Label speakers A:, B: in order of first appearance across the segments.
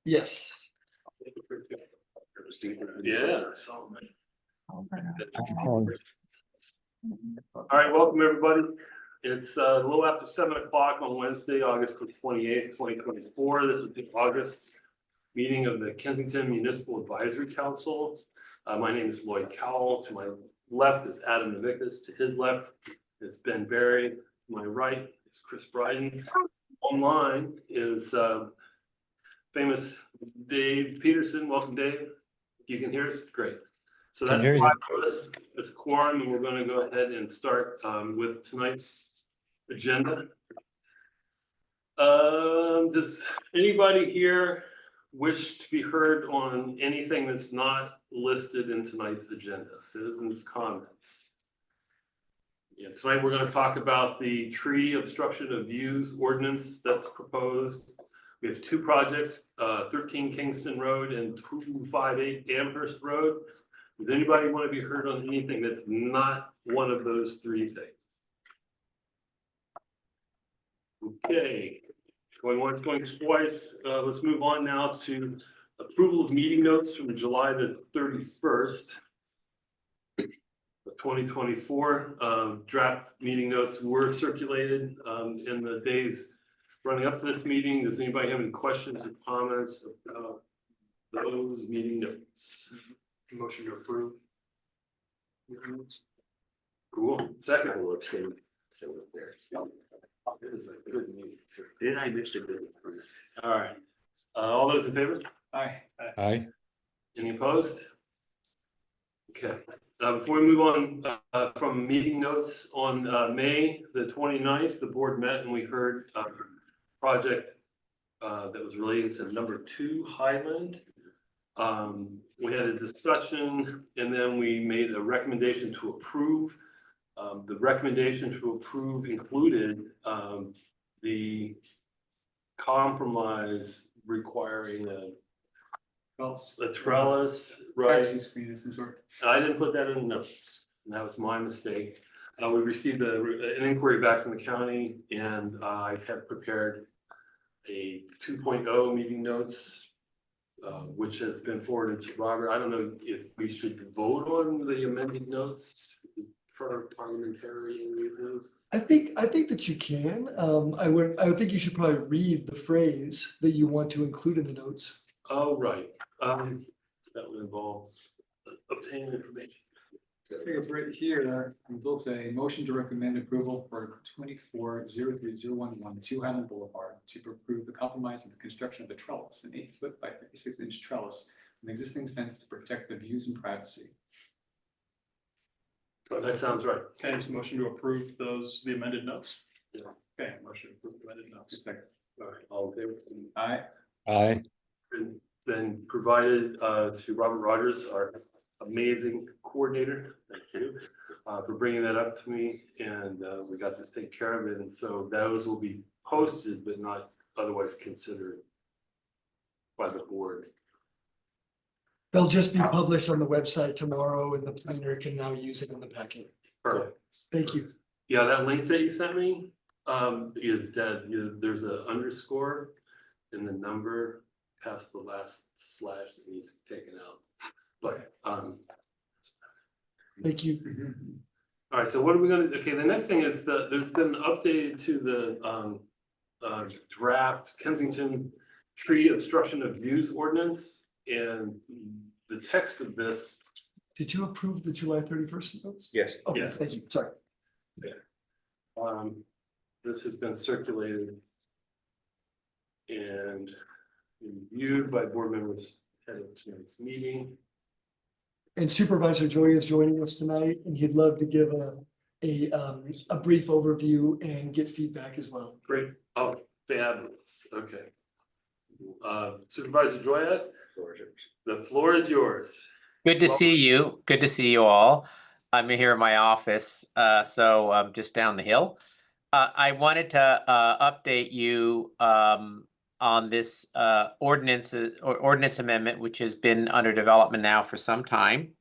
A: Yes.
B: Yeah. All right, welcome everybody. It's a little after 7 o'clock on Wednesday, August the 28th, 2024. This is the August meeting of the Kensington Municipal Advisory Council. My name is Lloyd Cowell. To my left is Adam Novickus. To his left is Ben Berry. To my right is Chris Bryden. Online is famous Dave Peterson. Welcome, Dave. You can hear us? Great. So that's 5 of us. It's a quorum, and we're going to go ahead and start with tonight's agenda. Does anybody here wish to be heard on anything that's not listed in tonight's agenda? Citizens' comments. Yeah, tonight we're going to talk about the tree obstruction of views ordinance that's proposed. We have two projects, 13 Kingston Road and 258 Amherst Road. Does anybody want to be heard on anything that's not one of those three things? Okay, going once, going twice. Let's move on now to approval of meeting notes from July the 31st. 2024 draft meeting notes were circulated in the days running up to this meeting. Does anybody have any questions or comments about those meeting notes? Motion to approve. Cool. Second. I will abstain. It is a good meeting. Did I miss a good one? All right. All those in favor? Aye.
C: Aye.
B: Any opposed? Okay. Before we move on from meeting notes, on May the 29th, the board met and we heard a project that was related to number 2 Highland. We had a discussion and then we made a recommendation to approve. The recommendation to approve included the compromise requiring a trellis, right?
A: Screen of some sort.
B: I didn't put that in the notes, and that was my mistake. We received an inquiry back from the county, and I have prepared a 2.0 meeting notes, which has been forwarded to Robert. I don't know if we should vote on the amended notes for parliamentary reasons.
A: I think that you can. I would think you should probably read the phrase that you want to include in the notes.
B: Oh, right. That would involve obtaining information.
D: I think it's right here. We'll say motion to recommend approval for 24030112 Highland Boulevard to approve the compromise of the construction of the trellis, an 8-foot by 56-inch trellis, an existing fence to protect the views and privacy.
B: That sounds right.
E: Okay, so motion to approve the amended notes?
B: Yeah.
E: Okay, motion to approve the amended notes.
D: Just like,
B: All right. All in favor?
D: aye.
C: Aye.
B: Been provided to Robert Rogers, our amazing coordinator. Thank you for bringing that up to me, and we got this taken care of it. And so those will be posted, but not otherwise considered by the board.
A: They'll just be published on the website tomorrow, and the planner can now use it in the packet.
B: Perfect.
A: Thank you.
B: Yeah, that link that you sent me is dead. There's an underscore in the number past the last slash that needs to be taken out. But
A: Thank you.
B: all right, so what are we gonna, okay, the next thing is that there's been an update to the draft Kensington tree obstruction of views ordinance, and the text of this.
A: Did you approve the July 31st notes?
C: Yes.
A: Okay,
B: Yes.
A: thank you. Sorry.
B: This has been circulated and reviewed by board members ahead of tonight's meeting.
A: And Supervisor Joy is joining us tonight, and he'd love to give a brief overview and get feedback as well.
B: Great. Oh, fabulous. Okay. Supervisor Joyette, the floor is yours.
F: Good to see you. Good to see you all. I'm here in my office, so I'm just down the hill. I wanted to update you on this ordinance amendment, which has been under development now for some time.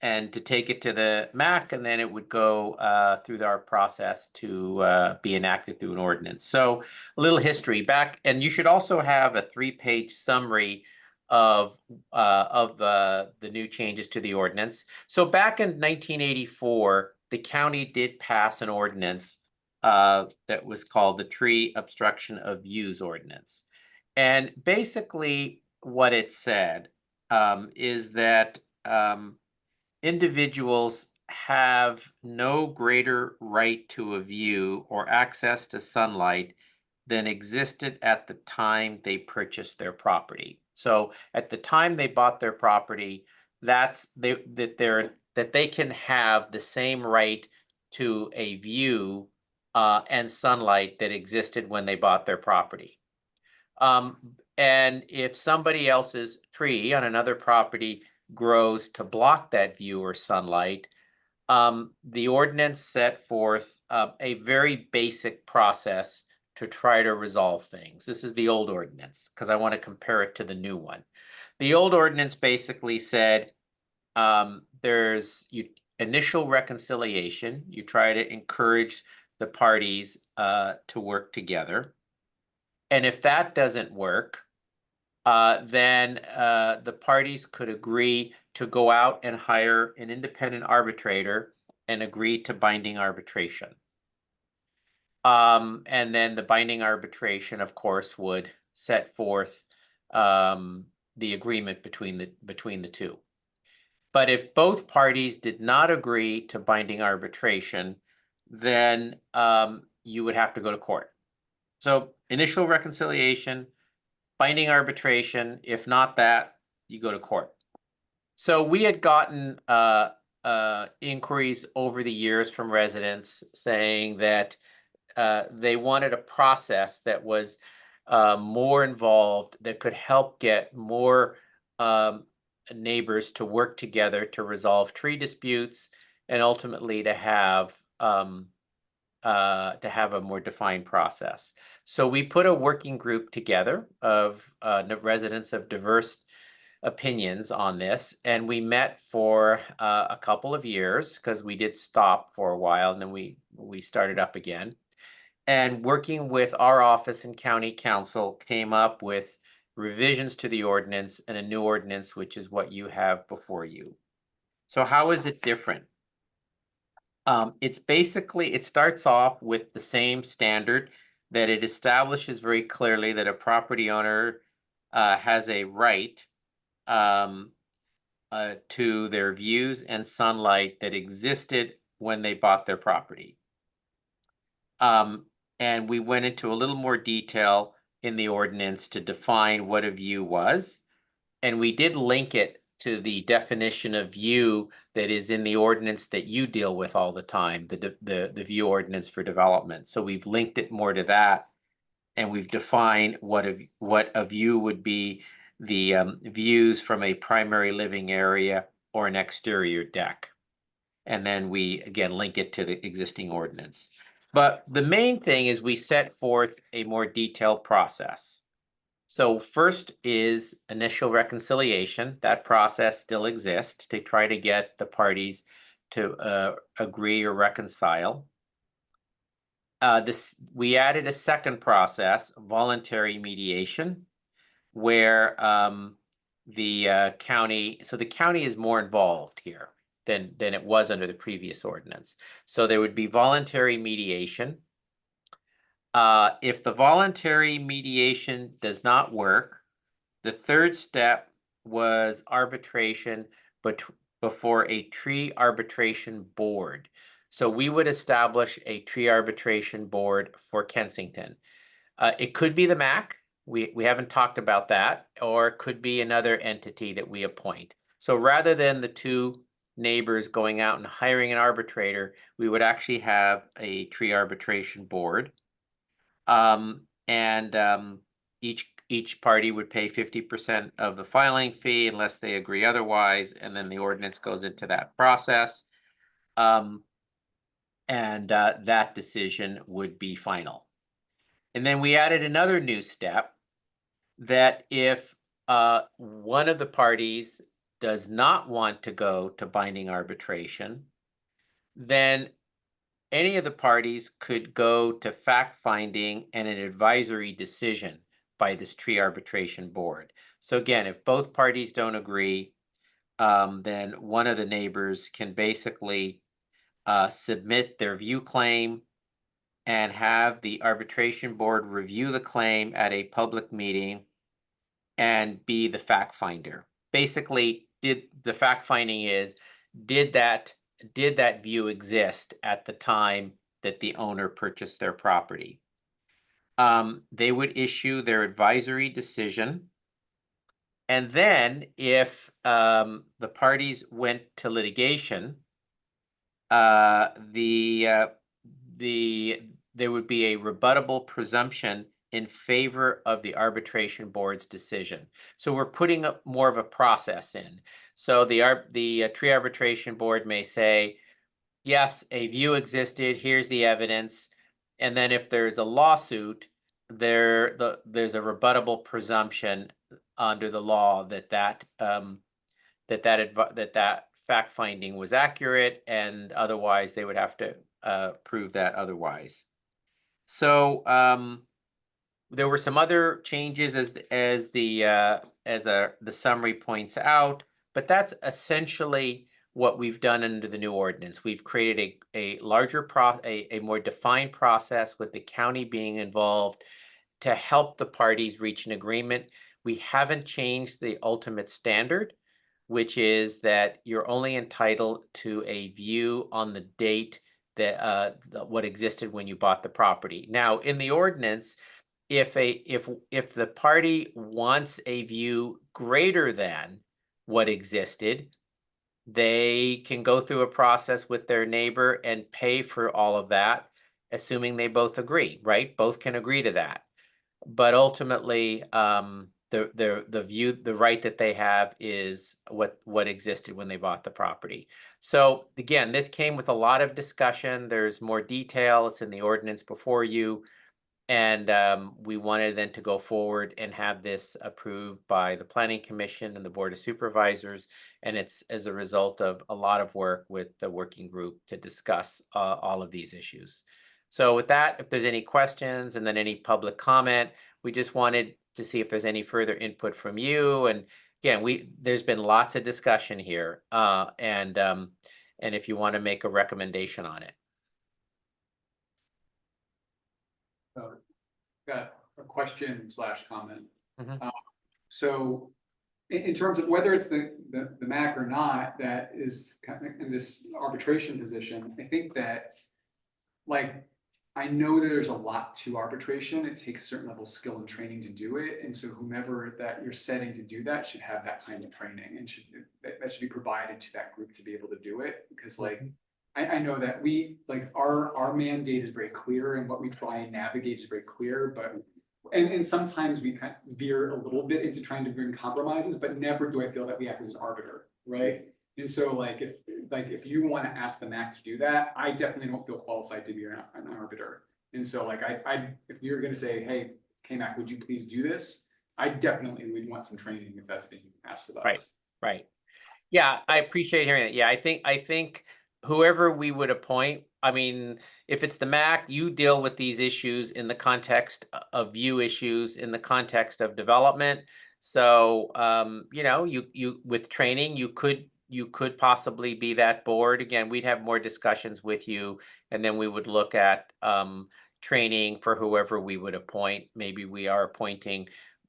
F: and to take it to the MAC, and then it would go through our process to be enacted through an ordinance. So a little history back, and you should also have a 3-page summary of the new changes to the ordinance. So back in 1984, the county did pass an ordinance that was called the Tree Obstruction of Views Ordinance. And basically what it said is that individuals have no greater right to a view or access to sunlight than existed at the time they purchased their property. So at the time they bought their property, that they can have the same right to a view and sunlight that existed when they bought their property. And if somebody else's tree on another property grows to block that view or sunlight, the ordinance set forth a very basic process to try to resolve things. This is the old ordinance because I want to compare it to the new one. The old ordinance basically said there's initial reconciliation. You try to encourage the parties to work together. And if that doesn't work, then the parties could agree to go out and hire an independent arbitrator and agree to binding arbitration. And then the binding arbitration, of course, would set forth the agreement between the two. But if both parties did not agree to binding arbitration, then you would have to go to court. So initial reconciliation, binding arbitration. If not that, you go to court. So we had gotten inquiries over the years from residents saying that they wanted a process that was more involved, that could help get more neighbors to work together to resolve tree disputes and ultimately to have a more defined process. So we put a working group together of residents of diverse opinions on this, and we met for a couple of years because we did stop for a while and then we started up again. And working with our office and county council came up with revisions to the ordinance and a new ordinance, which is what you have before you. So how is it different? It's basically, it starts off with the same standard that it establishes very clearly that a property owner has a right to their views and sunlight that existed when they bought their property. And we went into a little more detail in the ordinance to define what a view was. And we did link it to the definition of view that is in the ordinance that you deal with all the time, the view ordinance for development. So we've linked it more to that, and we've defined what a view would be, the views from a primary living area or an exterior deck. And then we, again, link it to the existing ordinance. But the main thing is we set forth a more detailed process. So first is initial reconciliation. That process still exists to try to get the parties to agree or reconcile. We added a second process, voluntary mediation, where the county is more involved here than it was under the previous ordinance. So there would be voluntary mediation. If the voluntary mediation does not work, the third step was arbitration before a tree arbitration board. So we would establish a tree arbitration board for Kensington. It could be the MAC. We haven't talked about that, or it could be another entity that we appoint. So rather than the two neighbors going out and hiring an arbitrator, we would actually have a tree arbitration board. Each party would pay 50% of the filing fee unless they agree otherwise, and then the ordinance goes into that process. That decision would be final. And then we added another new step that if one of the parties does not want to go to binding arbitration, then any of the parties could go to fact-finding and an advisory decision by this tree arbitration board. So again, if both parties don't agree, then one of the neighbors can basically submit their view claim and have the arbitration board review the claim at a public meeting and be the fact finder. Basically, the fact finding is, did that view exist at the time that the owner purchased their property? They would issue their advisory decision. And then if the parties went to litigation, there would be a rebuttable presumption in favor of the arbitration board's decision. So we're putting up more of a process in. So the tree arbitration board may say, yes, a view existed, here's the evidence. And then if there's a lawsuit, there's a rebuttable presumption under the law that fact finding was accurate, and otherwise they would have to prove that otherwise. So there were some other changes as the summary points out, but that's essentially what we've done under the new ordinance. We've created a larger a more defined process with the county being involved to help the parties reach an agreement. We haven't changed the ultimate standard, which is that you're only entitled to a view on the date that what existed when you bought the property. Now, in the ordinance, if the party wants a view greater than what existed, they can go through a process with their neighbor and pay for all of that, assuming they both agree, right? Both can agree to that. But ultimately, the right that they have is what existed when they bought the property. So again, this came with a lot of discussion. There's more detail. It's in the ordinance before you. And we wanted then to go forward and have this approved by the Planning Commission and the Board of Supervisors. And it's as a result of a lot of work with the working group to discuss all of these issues. So with that, if there's any questions and then any public comment, we just wanted to see if there's any further input from you. And again, there's been lots of discussion here, and if you want to make a recommendation on it.
D: Got a question / comment.
F: Mhm.
D: So in terms of whether it's the MAC or not, that is kind of in this arbitration position, I think that, like, I know that there's a lot to arbitration. It takes a certain level of skill and training to do it. And so whomever that you're setting to do that should have that kind of training, and that should be provided to that group to be able to do it. Because like, I know that our mandate is very clear, and what we try and navigate is very clear, but and sometimes we kind of veer a little bit into trying to bring compromises, but never do I feel that we act as an arbiter, right? And so like if you want to ask the MAC to do that, I definitely don't feel qualified to be an arbiter. And so like if you're going to say, hey, KMAC, would you please do this? I definitely would want some training if that's being asked of us.
F: Right. Yeah, I appreciate hearing it. Yeah, I think whoever we would appoint, I mean, if it's the MAC, you deal with these issues in the context of view issues, in the context of development. So, you with training, you could possibly be that board. Again, we'd have more discussions with you, and then we would look at training for whoever we would appoint. Maybe we are appointing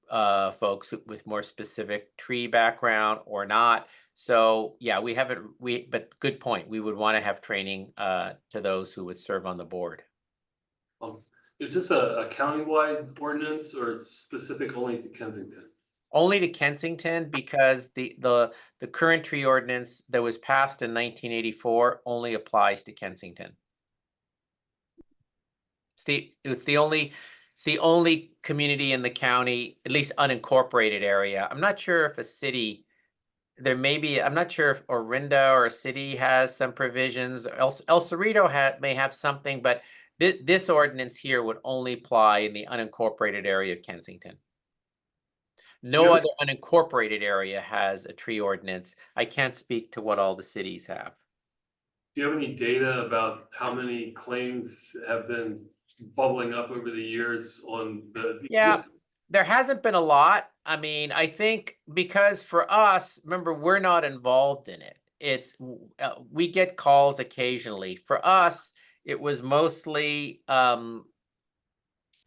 F: folks with more specific tree background or not. So yeah, but good point. We would want to have training to those who would serve on the board.
B: Is this a countywide ordinance or specific only to Kensington?
F: Only to Kensington, because the current tree ordinance that was passed in 1984 only applies to Kensington. It's the only community in the county, at least unincorporated area. I'm not sure if a city, I'm not sure if Orinda or a city has some provisions. El Cerrito may have something, but this ordinance here would only apply in the unincorporated area of Kensington. No
B: Yeah.
F: other unincorporated area has a tree ordinance. I can't speak to what all the cities have.
B: Do you have any data about how many claims have been bubbling up over the years on the
F: Yeah,
B: existing?
F: there hasn't been a lot. I mean, I think because for us, remember, we're not involved in it. We get calls occasionally. For us, it was mostly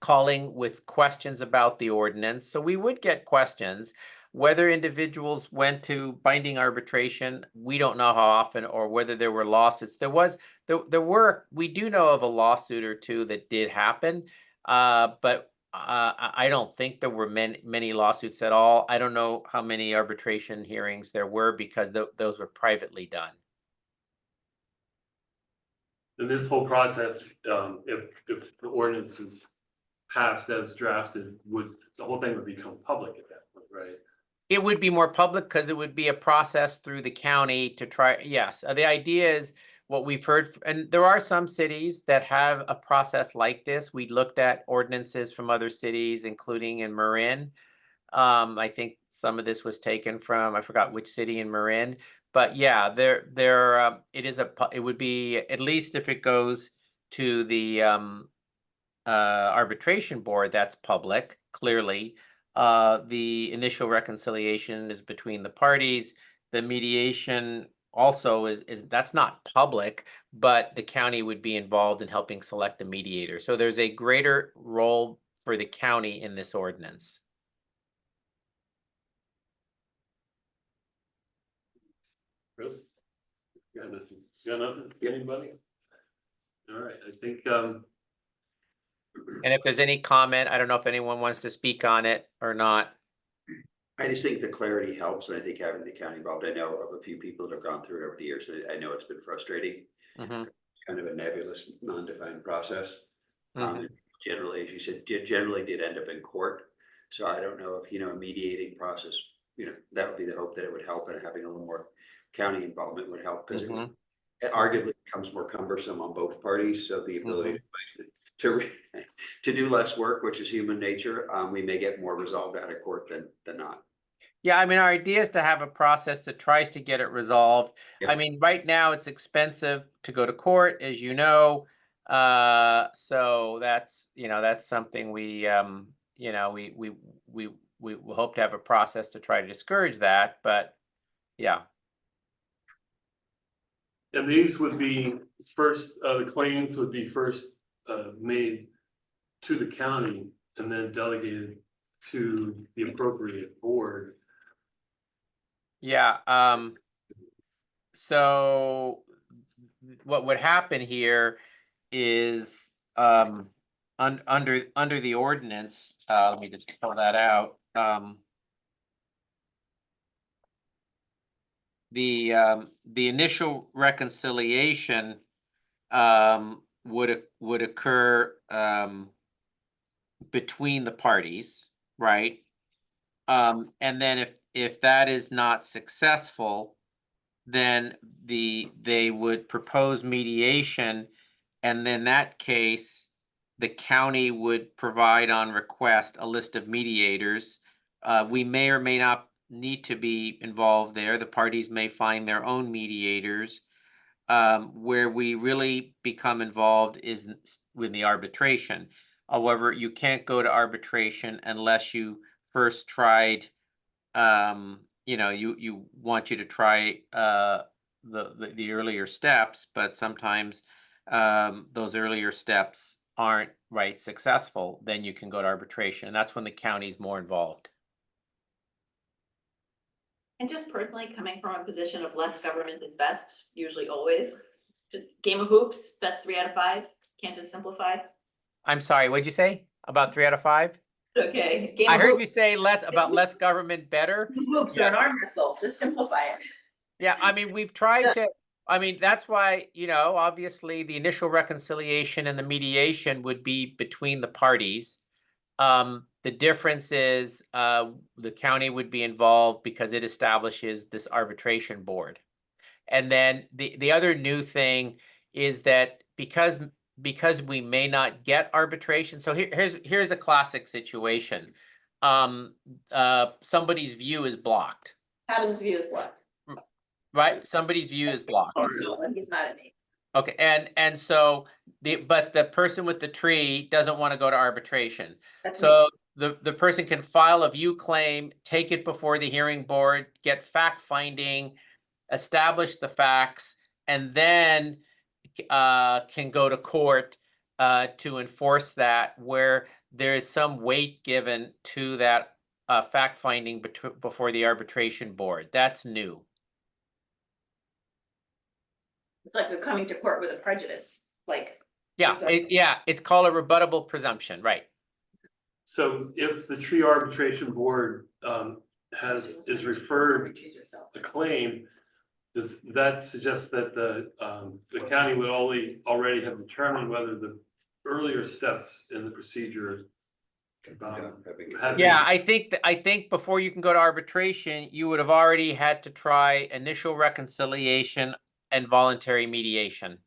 F: calling with questions about the ordinance. So we would get questions. Whether individuals went to binding arbitration, we don't know how often, or whether there were lawsuits. We do know of a lawsuit or two that did happen, but I don't think there were many lawsuits at all. I don't know how many arbitration hearings there were because those were privately done.
B: In this whole process, if the ordinance is passed as drafted, the whole thing would become public at that point, right?
F: It would be more public because it would be a process through the county to try. Yes, the idea is what we've heard, and there are some cities that have a process like this. We looked at ordinances from other cities, including in Marin. I think some of this was taken from, I forgot which city in Marin, but yeah, it would be, at least if it goes to the arbitration board, that's public, clearly. The initial reconciliation is between the parties. The mediation also is that's not public, but the county would be involved in helping select a mediator. So there's a greater role for the county in this ordinance.
B: Chris? You got nothing? You got nothing? Anybody? All right, I think,
F: And if there's any comment, I don't know if anyone wants to speak on it or not.
C: I just think the clarity helps, and I think having the county involved, I know of a few people that have gone through it over the years, and I know it's been frustrating.
F: Mhm.
C: Kind of a nebulous, non-defined process.
F: Mhm.
C: Generally, as you said, generally did end up in court. So I don't know if, a mediating process, that would be the hope that it would help, and having a little more county involvement would help, because it arguably becomes more cumbersome on both parties. So the ability to do less work, which is human nature, we may get more resolved out of court than not.
F: Yeah, I mean, our idea is to have a process that tries to get it resolved.
C: Yeah.
F: I mean, right now it's expensive to go to court, as you know. So that's something we hope to have a process to try to discourage that, but yeah.
B: and these would be first, the claims would be first made to the county and then delegated to the appropriate board.
F: Yeah, so what would happen here is under the ordinance, let me just pull that out. The initial reconciliation would occur between the parties, right? And then if that is not successful, then they would propose mediation, and in that case, the county would provide on request a list of mediators. We may or may not need to be involved there. The parties may find their own mediators. Where we really become involved is with the arbitration. However, you can't go to arbitration unless you first tried, you want you to try the earlier steps, but sometimes those earlier steps aren't successful, then you can go to arbitration. And that's when the county's more involved.
G: And just personally, coming from a position of less government is best, usually always. Just game of hoops, best 3 out of 5. Can't just simplify.
F: I'm sorry, what'd you say? About 3 out of 5?
G: It's okay. Game
F: I
G: of
F: heard
G: hoops.
F: you say less government better.
G: Hoops are an arm wrestle. Just simplify it.
F: Yeah, I mean, we've tried to, I mean, that's why, obviously the initial reconciliation and the mediation would be between the parties. The difference is the county would be involved because it establishes this arbitration board. And then the other new thing is that because we may not get arbitration. So here's a classic situation. somebody's view is blocked,
G: Adam's view is what?
F: right? Somebody's view is blocked.
G: He's mad at me.
F: Okay, and so but the person with the tree doesn't want to go to arbitration.
G: That's
F: So the person can file a view claim, take it before the hearing board, get fact finding, establish the facts, and then can go to court to enforce that, where there is some weight given to that fact finding before the arbitration board. That's new.
G: It's like they're coming to court with a prejudice, like.
F: Yeah, it's called a rebuttable presumption, right?
B: So if the tree arbitration board is referred a claim, does that suggest that the county would already have determined whether the earlier steps in the procedure had
F: Yeah, I think before you can go to arbitration, you would have already had to try initial reconciliation and voluntary mediation.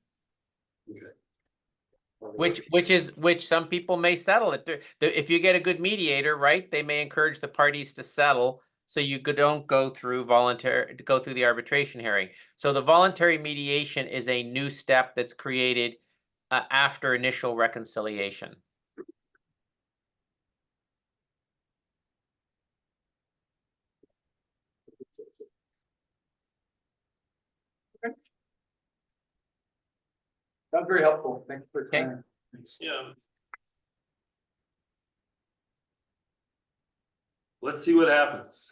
F: Which some people may settle it. If you get a good mediator, right, they may encourage the parties to settle, so you don't go through the arbitration hearing. So the voluntary mediation is a new step that's created after initial reconciliation.
D: That's very helpful. Thanks for
F: Okay.
D: clarifying.
B: Yeah. Let's see what happens.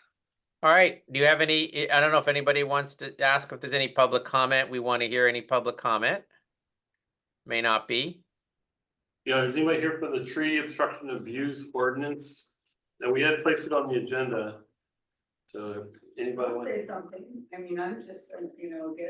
F: All right, do you have any, I don't know if anybody wants to ask if there's any public comment. We want to hear any public comment. May not be.
B: Yeah, is anybody here for the tree obstruction of views ordinance? And we had placed it on the agenda. So anybody
H: I'll
B: want?
H: say something, I mean, I'm just,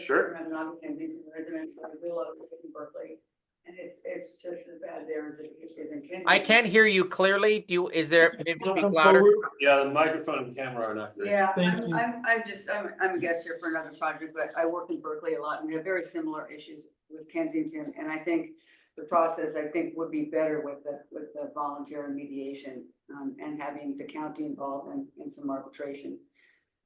B: Sure.
H: I'm not a Kensington resident, but I will live in Berkeley. And it's just as bad there as it is in Kensington.
F: I can't hear you clearly. Is there, maybe speak
A: Come
F: louder?
A: forward.
B: Yeah, the microphone and camera are not great.
H: Yeah,
A: Thank you.
H: I'm a guest here for another project, but I work in Berkeley a lot and we have very similar issues with Kensington. And I think the process, would be better with the voluntary mediation, and having the county involved in some arbitration.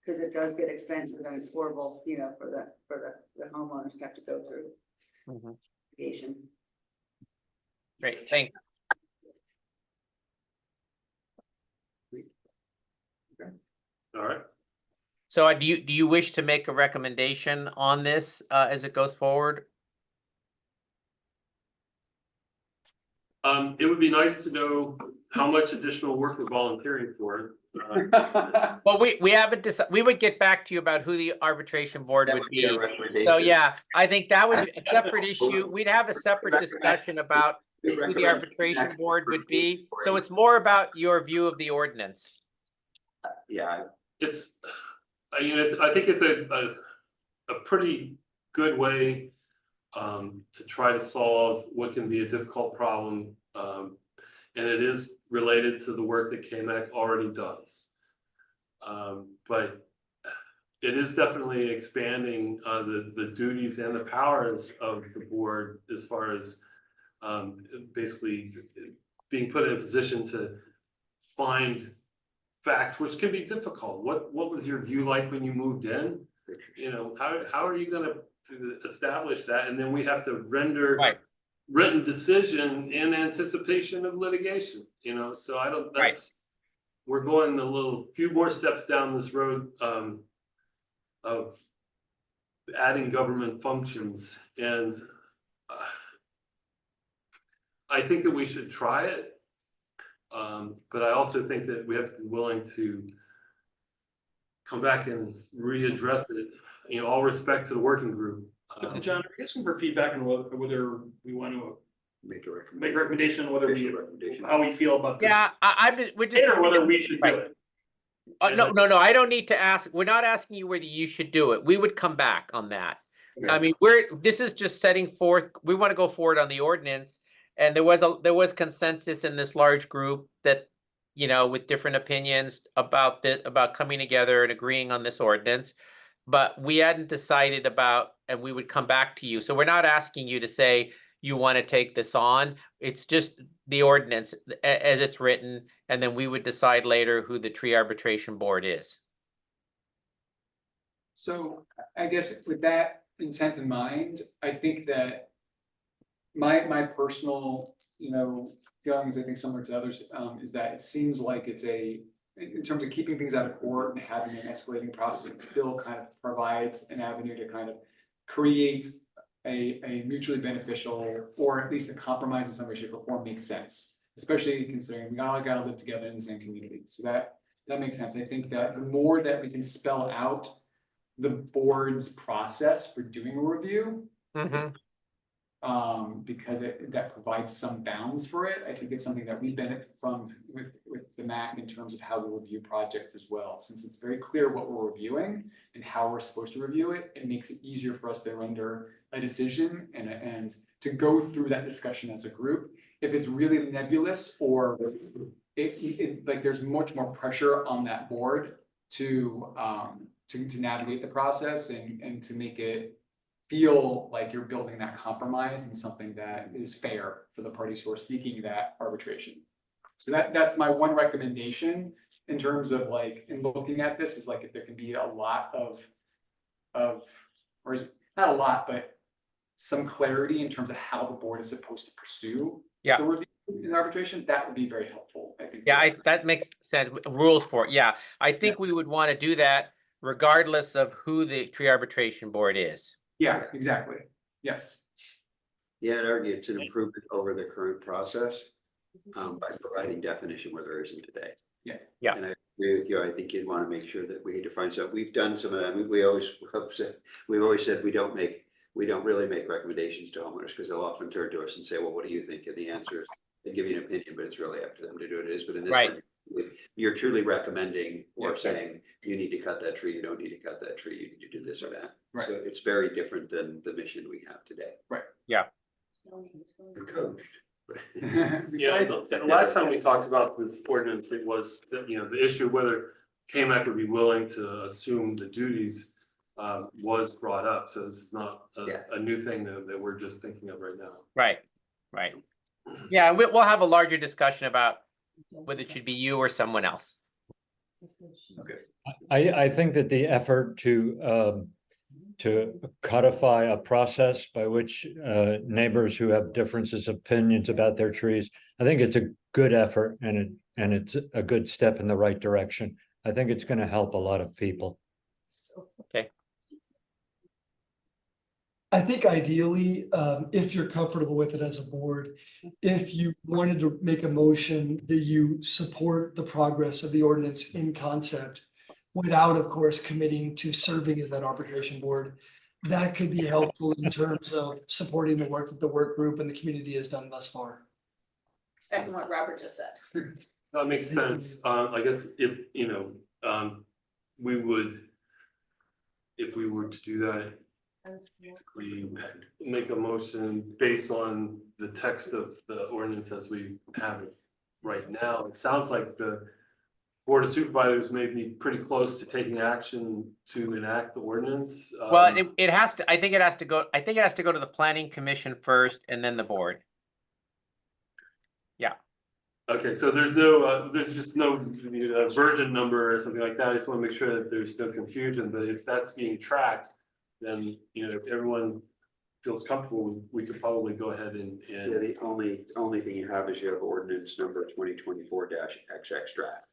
H: Cause it does get expensive and it's horrible, for the homeowners to have to go through
F: Mhm.
H: mediation.
F: Great, thank
B: All right.
F: So do you wish to make a recommendation on this as it goes forward?
B: It would be nice to know how much additional work we're volunteering for.
F: Well, we haven't decided. We would get back to you about who the arbitration board would be. So yeah, I think that would be a separate issue. We'd have a separate discussion about who the arbitration board would be. So it's more about your view of the ordinance.
C: Yeah,
B: I think it's a pretty good way to try to solve what can be a difficult problem. And it is related to the work that KMAC already does. But it is definitely expanding the duties and the powers of the board as far as basically being put in a position to find facts, which can be difficult. What was your view like when you moved in? How are you gonna establish that? And then we have to render
F: Right.
B: written decision in anticipation of litigation, so we're going few more steps down this road of adding government functions, and I think that we should try it. But I also think that we have to be willing to come back and readdress it, all respect to the working group.
E: John, are you asking for feedback on whether we want to
C: make a
E: make a recommendation, how we feel about this?
F: Yeah, we're just.
E: Or whether we should do it.
F: No, I don't need to ask. We're not asking you whether you should do it. We would come back on that.
C: Okay.
F: I mean, this is just setting forth, we want to go forward on the ordinance. And there was consensus in this large group that, with different opinions about coming together and agreeing on this ordinance. But we hadn't decided about, and we would come back to you. So we're not asking you to say, you want to take this on. It's just the ordinance as it's written, and then we would decide later who the tree arbitration board is.
D: So I guess with that intent in mind, I think that my personal, feelings, I think similar to others, is that it seems like it's in terms of keeping things out of court and having an escalating process, it still kind of provides an avenue to kind of create a mutually beneficial, or at least a compromise in some way, shape, or form makes sense. Especially considering we all gotta live together in the same community. So that makes sense. I think that the more that we can spell out the board's process for doing a review, because that provides some bounds for it. I think it's something that we benefit from with the MAC in terms of how we review projects as well. Since it's very clear what we're reviewing and how we're supposed to review it, it makes it easier for us to render a decision and to go through that discussion as a group. If it's really nebulous, or like there's much more pressure on that board to navigate the process and to make it feel like you're building that compromise and something that is fair for the parties who are seeking that arbitration. So that's my one recommendation in terms of like, in looking at this, is like if there can be a lot or is not a lot, but some clarity in terms of how the board is supposed to pursue the review in arbitration, that would be very helpful, I think.
F: Yeah, that makes sense. Rules for it. Yeah, I think we would want to do that regardless of who the tree arbitration board is.
D: Yeah, exactly. Yes.
C: Yeah, I'd argue it's an improvement over the current process, by providing definition where there isn't today.
F: Yeah.
C: And I agree with you. I think you'd want to make sure that we define something. We've done some of that. We've always said we don't really make recommendations to homeowners, because they'll often turn to us and say, well, what do you think? And the answer is, they give you an opinion, but it's really up to them to do what it is. But in this one, you're truly recommending or saying, you need to cut that tree, you don't need to cut that tree, you need to do this or that.
D: Right.
C: So it's very different than the mission we have today.
D: Right.
F: Yeah.
C: We're coached.
B: Yeah, the last time we talked about this ordinance, it was that, the issue of whether KMAC would be willing to assume the duties was brought up. So this is not a new thing that we're just thinking of right now.
F: Right. Yeah, we'll have a larger discussion about whether it should be you or someone else.
D: Okay.
I: I think that the effort to codify a process by which neighbors who have differences of opinions about their trees, I think it's a good effort, and it's a good step in the right direction. I think it's going to help a lot of people.
F: Okay.
A: I think ideally, if you're comfortable with it as a board, if you wanted to make a motion that you support the progress of the ordinance in concept, without, of course, committing to serving as that arbitration board, that could be helpful in terms of supporting the work that the work group and the community has done thus far.
H: Second what Robert just said.
B: That makes sense. I guess if, if we were to do that, we make a motion based on the text of the ordinance as we have it right now. It sounds like the Board of Supervisors may be pretty close to taking action to enact the ordinance.
F: Well, it has to, I think it has to go to the Planning Commission first and then the board. Yeah.
B: Okay, so there's just no version number or something like that. I just want to make sure that there's no confusion, but if that's being tracked, then, if everyone feels comfortable, we could probably go ahead and.
C: Yeah, the only thing you have is you have ordinance number 2024-XX draft.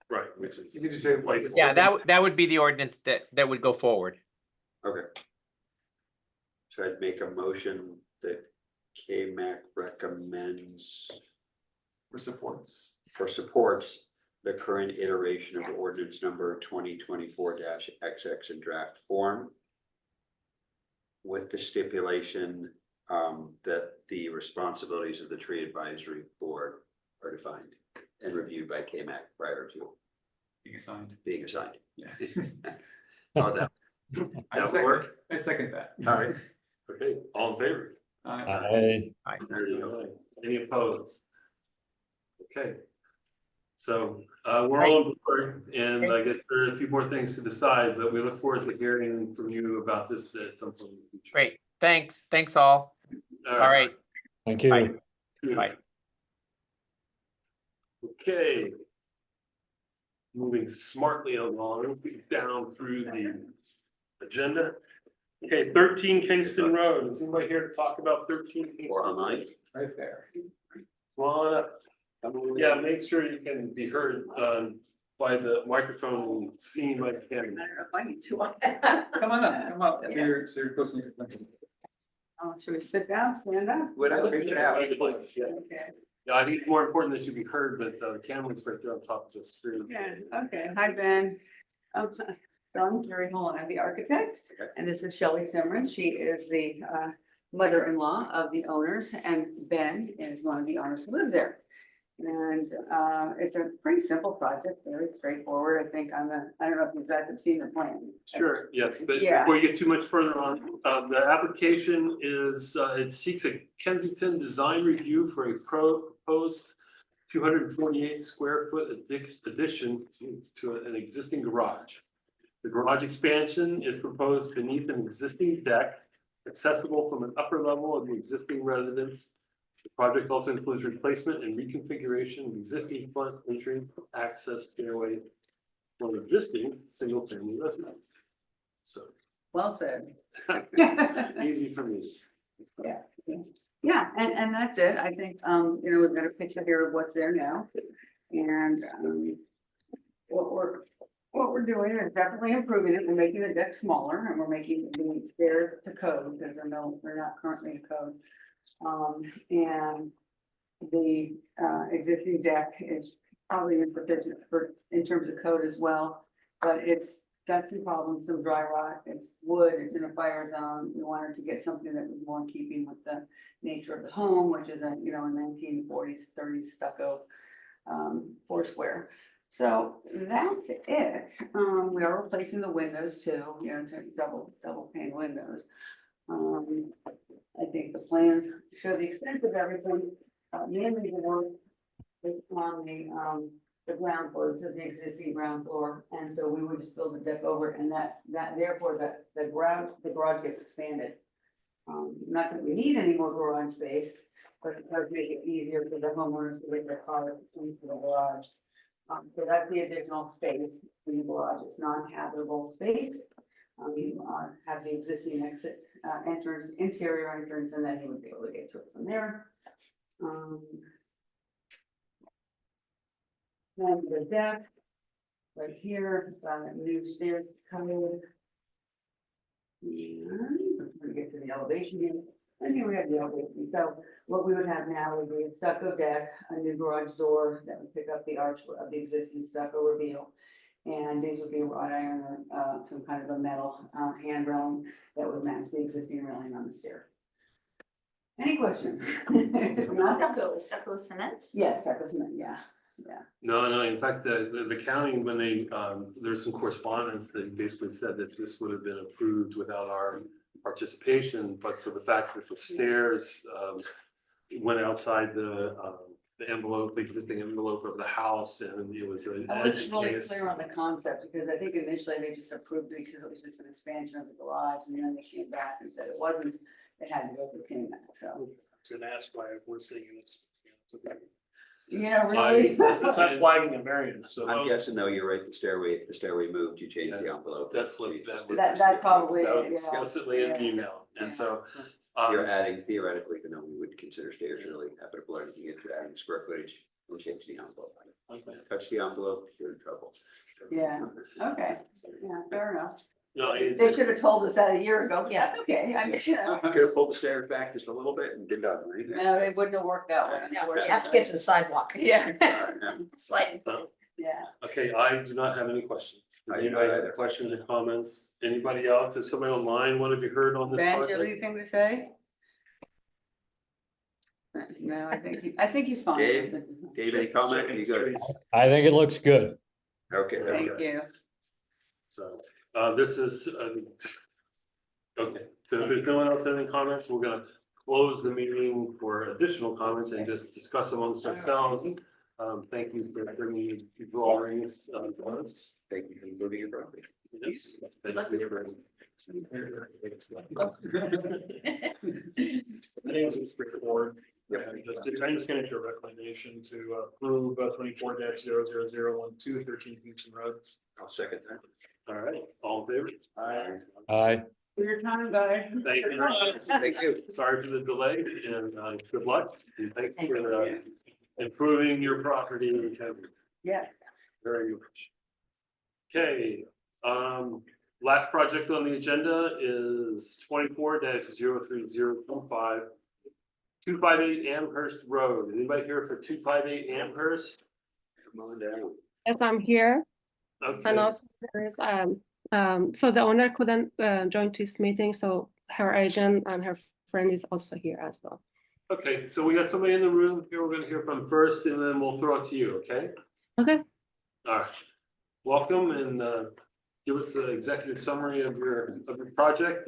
B: Right, which is.
D: You could just say,
F: Yeah, that would be the ordinance that would go forward.
C: Okay. So I'd make a motion that KMAC recommends
D: supports
C: the current iteration of ordinance number 2024-XX in draft form, with the stipulation that the responsibilities of the tree advisory board are defined and reviewed by KMAC prior to being assigned.
D: Yeah.
C: Oh, that would work.
D: I second that.
C: All right.
B: Okay, all in favor?
C: There you go.
B: Any opposed? Okay. So we're all on board, and I guess there are a few more things to decide, but we look forward to hearing from you about this at some point in the future.
F: Great. Thanks all. All right.
I: Thank you.
F: Bye. Bye.
B: Okay. Moving smartly along, down through the agenda. Okay, 13 Kingston Road. Is anybody here to talk about 13 Kingston?
C: Or online.
D: Right there.
B: Come on up. Yeah, make sure you can be heard by the microphone and seen by the camera.
H: I don't know if I need to.
D: Come on up, so you're close to your.
H: Should we sit down, stand up?
C: Whatever, reach out.
B: Yeah.
H: Okay.
B: Yeah, I think it's more important that you be heard, but the camera's right there on top of the screen.
H: Yeah, okay. Hi, Ben. So I'm Jerry Holland, I'm the architect,
C: Okay.
H: and this is Shelley Simran. She is the mother-in-law of the owners, and Ben is one of the owners who lives there. And it's a pretty simple project, very straightforward. I think I don't know if you guys have seen the plan.
B: Sure, yes, but
H: Yeah.
B: before you get too much further on, the application is, it seeks a Kensington design review for a proposed 248 square foot addition to an existing garage. The garage expansion is proposed beneath an existing deck, accessible from an upper level of the existing residence. The project also includes replacement and reconfiguration of existing front entry access stairway for existing single family residence. So
H: Well said.
B: easy for me.
H: Yeah, yeah, and that's it. I think, we've got a picture here of what's there now. And what we're doing is definitely improving it. We're making the deck smaller and we're making the stairs to code because they're not currently in code. And the existing deck is probably insufficient in terms of code as well. But it's got some problems, some dry rot, it's wood, it's in a fire zone. We wanted to get something that was more in keeping with the nature of the home, which is a 1940s, 30s stucco four square. So that's it. We are replacing the windows too, to double pane windows. I think the plans show the extent of everything, mainly the work on the ground floor. This is the existing ground floor, and so we would just build the deck over, and that therefore the garage gets expanded. Not that we need any more garage space, but it does make it easier for the homeowners to get their car into the garage. So that's the additional space in the garage. It's non-habitable space. You have the existing exit entrance, interior entrance, and then you would be able to get to it from there. Then the deck, right here, new stairs coming. And we're gonna get to the elevation here. And here we have the elevation. So what we would have now would be a stucco deck, a new garage door that would pick up the arch of the existing stucco reveal. And these would be wrought iron or some kind of a metal handrail that would match the existing railing on the stair. Any questions?
G: Stucco cement?
H: Yes, stucco cement, yeah.
B: No, in fact, the county, when they, there's some correspondence that basically said that this would have been approved without our participation, but for the fact that the stairs went outside the envelope, the existing envelope of the house, and it was an
H: I
B: edge
H: wasn't really
B: case.
H: clear on the concept because I think initially they just approved it because it was just an expansion of the garage, and then they came back and said it wasn't. It had to go through KMAC, so.
E: I was gonna ask why we're seeing this.
H: Yeah, really.
E: It's not flagging a variance, so.
C: I'm guessing though, you're right, the stairway moved, you changed the envelope.
B: That's what that was.
H: That probably,
B: That was
H: yeah.
B: explicitly in the
H: Yeah.
B: email, and so.
C: You're adding theoretically, even though we would consider stairs really habitable, or anything, you're adding square footage, we'll change the envelope. Touch the envelope, you're in trouble.
H: Yeah, okay, yeah, fair enough.
B: No, it's,
H: They should have told us that a year ago, but that's okay, I mean,
C: Could have pulled the stairs back just a little bit and did that, right?
H: no, it wouldn't have worked that way.
G: No, you have to get to the sidewalk.
H: Yeah,
G: Slide.
H: yeah.
B: okay, I do not have any questions.
C: I do not
B: Anybody have
C: either.
B: questions or comments? Anybody else? Is somebody online want to be heard on this
H: Ben, do you have
B: project?
H: anything to say? No, I think he's fine.
C: Dave? Dave, any comment? You good?
I: I think it looks good.
C: Okay. there we
H: Thank
C: go.
H: you.
B: So, this is, okay, so if there's no one else have any comments, we're gonna close the meeting for additional comments and just discuss amongst ourselves. Thank you for bringing your drawings, to us.
C: Thank you for moving your property.
B: Yes, thank you for.
E: I think it's straightforward. I'm just gonna do a reclamation to approve 24-00012 13 Kingston Road.
C: I'll second that.
B: All right, all in favor? Aye.
I: Aye.
H: For your time, guys.
B: Thank you.
C: Thank you.
B: Sorry for the delay and good luck. And thanks for improving your property.
H: Yeah.
B: Very much. Okay, last project on the agenda is 24-03025. 258 Amherst Road. Anybody here for 258 Amherst?
C: Come on down.
J: Yes, I'm here, and
B: Okay,
J: also there is, so the owner couldn't join this meeting, so her agent and her friend is also here as well.
B: okay, so we got somebody in the room here we're gonna hear from first, and then we'll throw it to you, okay?
J: Okay,
B: All right, welcome and give us an executive summary of your project.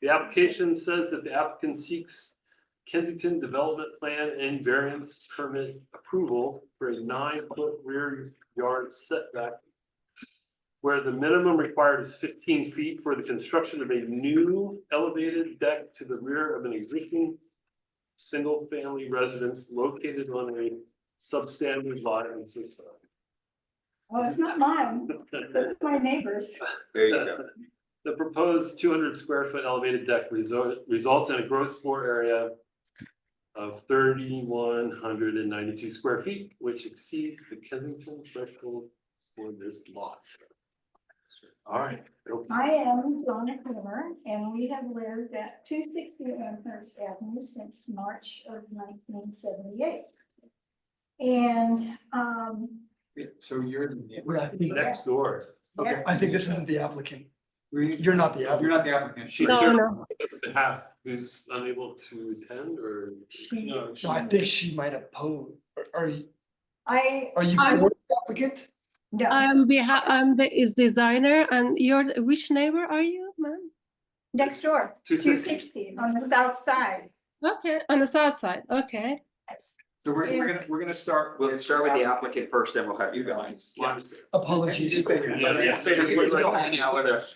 B: The application says that the applicant seeks Kensington Development Plan and Variance Permit approval for a 9-foot rear yard setback, where the minimum required is 15 feet for the construction of a new elevated deck to the rear of an existing single-family residence located on a substandard lot in Tucson.
K: Well, it's not mine, it's my neighbors.
C: There you go.
B: The proposed 200 square foot elevated deck results in a gross floor area of 3,192 square feet, which exceeds the Kensington threshold for this lot. All right.
K: I am Donna Kummer, and we have lived at 260 Amherst Avenue since March of 1978. And,
D: So you're the.
A: Well, I think-
B: Next door.
D: Okay.
A: I think this isn't the applicant. You're not the
D: You're
A: applicant.
D: not the applicant.
B: She's
J: No,
B: here
J: no.
B: on his behalf, who's unable to attend or?
E: No,
A: So I think she might have posed. Are you
K: I'm-
A: for the applicant?
K: no,
J: I'm is designer, and you're, which neighbor are you, ma'am?
K: next door, 260 on the south side.
J: Okay, on the south side, okay.
K: Yes.
D: So we're gonna start.
C: We'll start with the applicant first, then we'll have you guys.
A: Apologies.
B: Yeah, stay here.
C: You're still hanging out with us.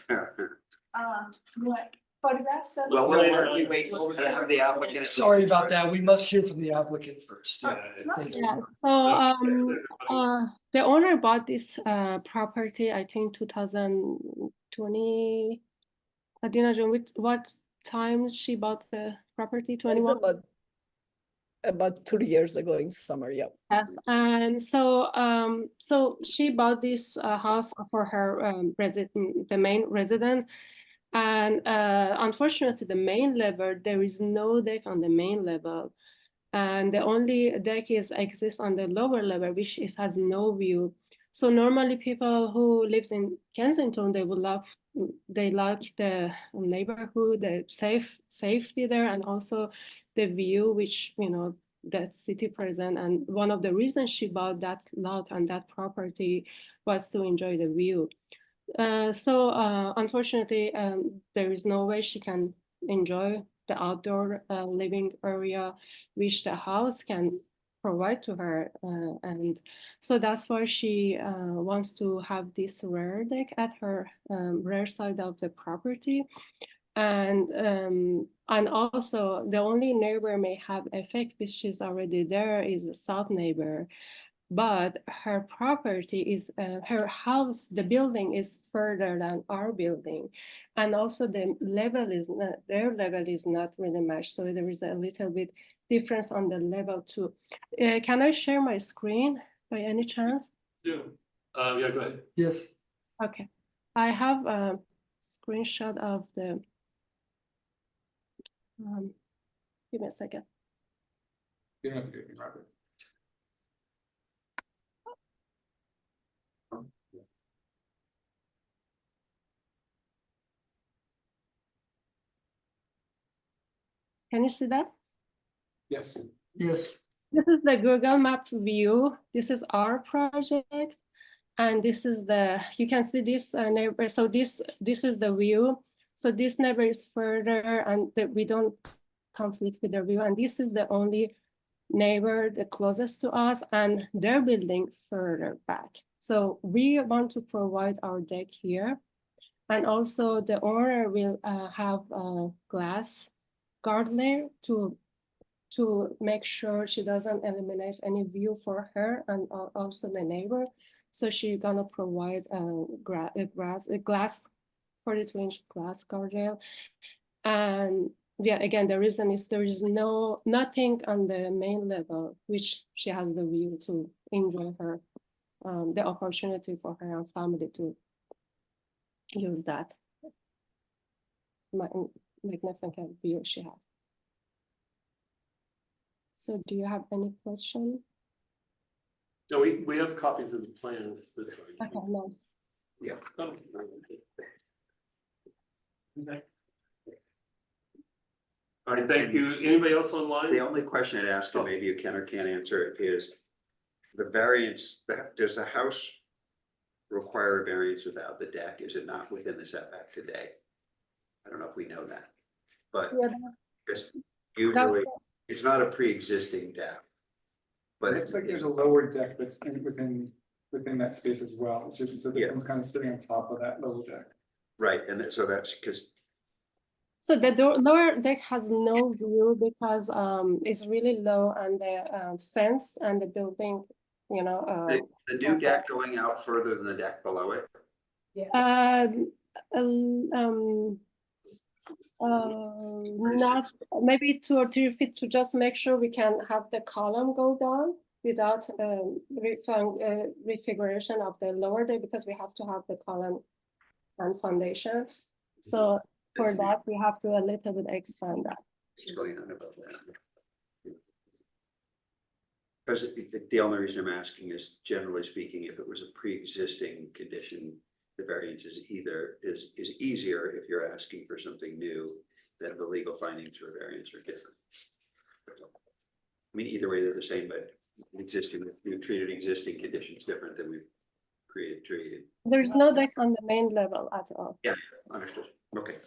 K: What, photographs of?
C: Well, we'll wait over to have the applicant.
A: Sorry about that. We must hear from the applicant first. Thank you.
J: Yeah, so the owner bought this property, I think 2020. Adina, what time she bought the property?
L: It's
J: 21?
L: about 2 years ago in summer, yeah.
J: Yes, and so so she bought this house for her resident, the main resident, and unfortunately, the main level there is no deck on the main level, and the only deck exists on the lower level, which has no view. So normally, people who lives in Kensington, they like the neighborhood, the safety there, and also the view, which, that city present. And one of the reasons she bought that lot and that property was to enjoy the view. So unfortunately, there is no way she can enjoy the outdoor living area, which the house can provide to her. And so that's why she wants to have this rear deck at her rear side of the property. And also the only neighbor may have effect, which is already there, is the south neighbor. But her property is, her house, the building is further than our building. And also the level is not, their level is not really matched. So there is a little bit difference on the level too. Can I share my screen by any chance?
B: Yeah, yeah, go ahead.
A: Yes.
J: Okay. I have a screenshot of the, give me a second.
D: You don't have to do anything, Robert.
J: Can you see that?
D: Yes.
A: Yes.
J: This is the Google Map view. This is our project. And this is the, you can see this neighbor. So this is the view. So this neighbor is further and we don't conflict with their view. And this is the only neighbor the closest to us and their building further back. So we want to provide our deck here. And also the owner will have a glass guard layer to to make sure she doesn't eliminate any view for her and also the neighbor. So she's gonna provide a glass 42-inch glass guardrail. And yeah, again, the reason is there is nothing on the main level, which she has the view to enjoy her, the opportunity for her and family to use that magnificent view she has. So do you have any question?
B: No, we have copies of the plans, but sorry.
J: Okay, nice.
C: Yeah.
B: Oh, okay. All right, thank you. Anybody else online?
C: The only question I'd ask, and maybe you can or can't answer it, is the variance, does the house require a variance without the deck? Is it not within the setback today? I don't know if we know that, but
J: Yeah,
C: just usually, it's not a pre-existing deck. But
D: It looks like there's a lower deck that's within that space as well. It's just so that
C: Yeah.
D: it's kind of sitting on top of that lower deck.
C: right, and so that's because
J: so the lower deck has no view because it's really low and the fence and the building, you know.
C: the new deck going out further than the deck below it.
K: Yes.
J: Not maybe 2 or 3 feet to just make sure we can have the column go down without refiguration of the lower deck, because we have to have the column and foundation. So for that, we have to a little bit expand that.
C: What's going on about that? Because the only reason I'm asking is, generally speaking, if it was a pre-existing condition, the variance is easier if you're asking for something new than the legal findings for a variance are different. I mean, either way, they're the same, but we've treated existing conditions different than we've treated.
J: There's no deck on the main level at all.
C: Yeah, understood. Okay.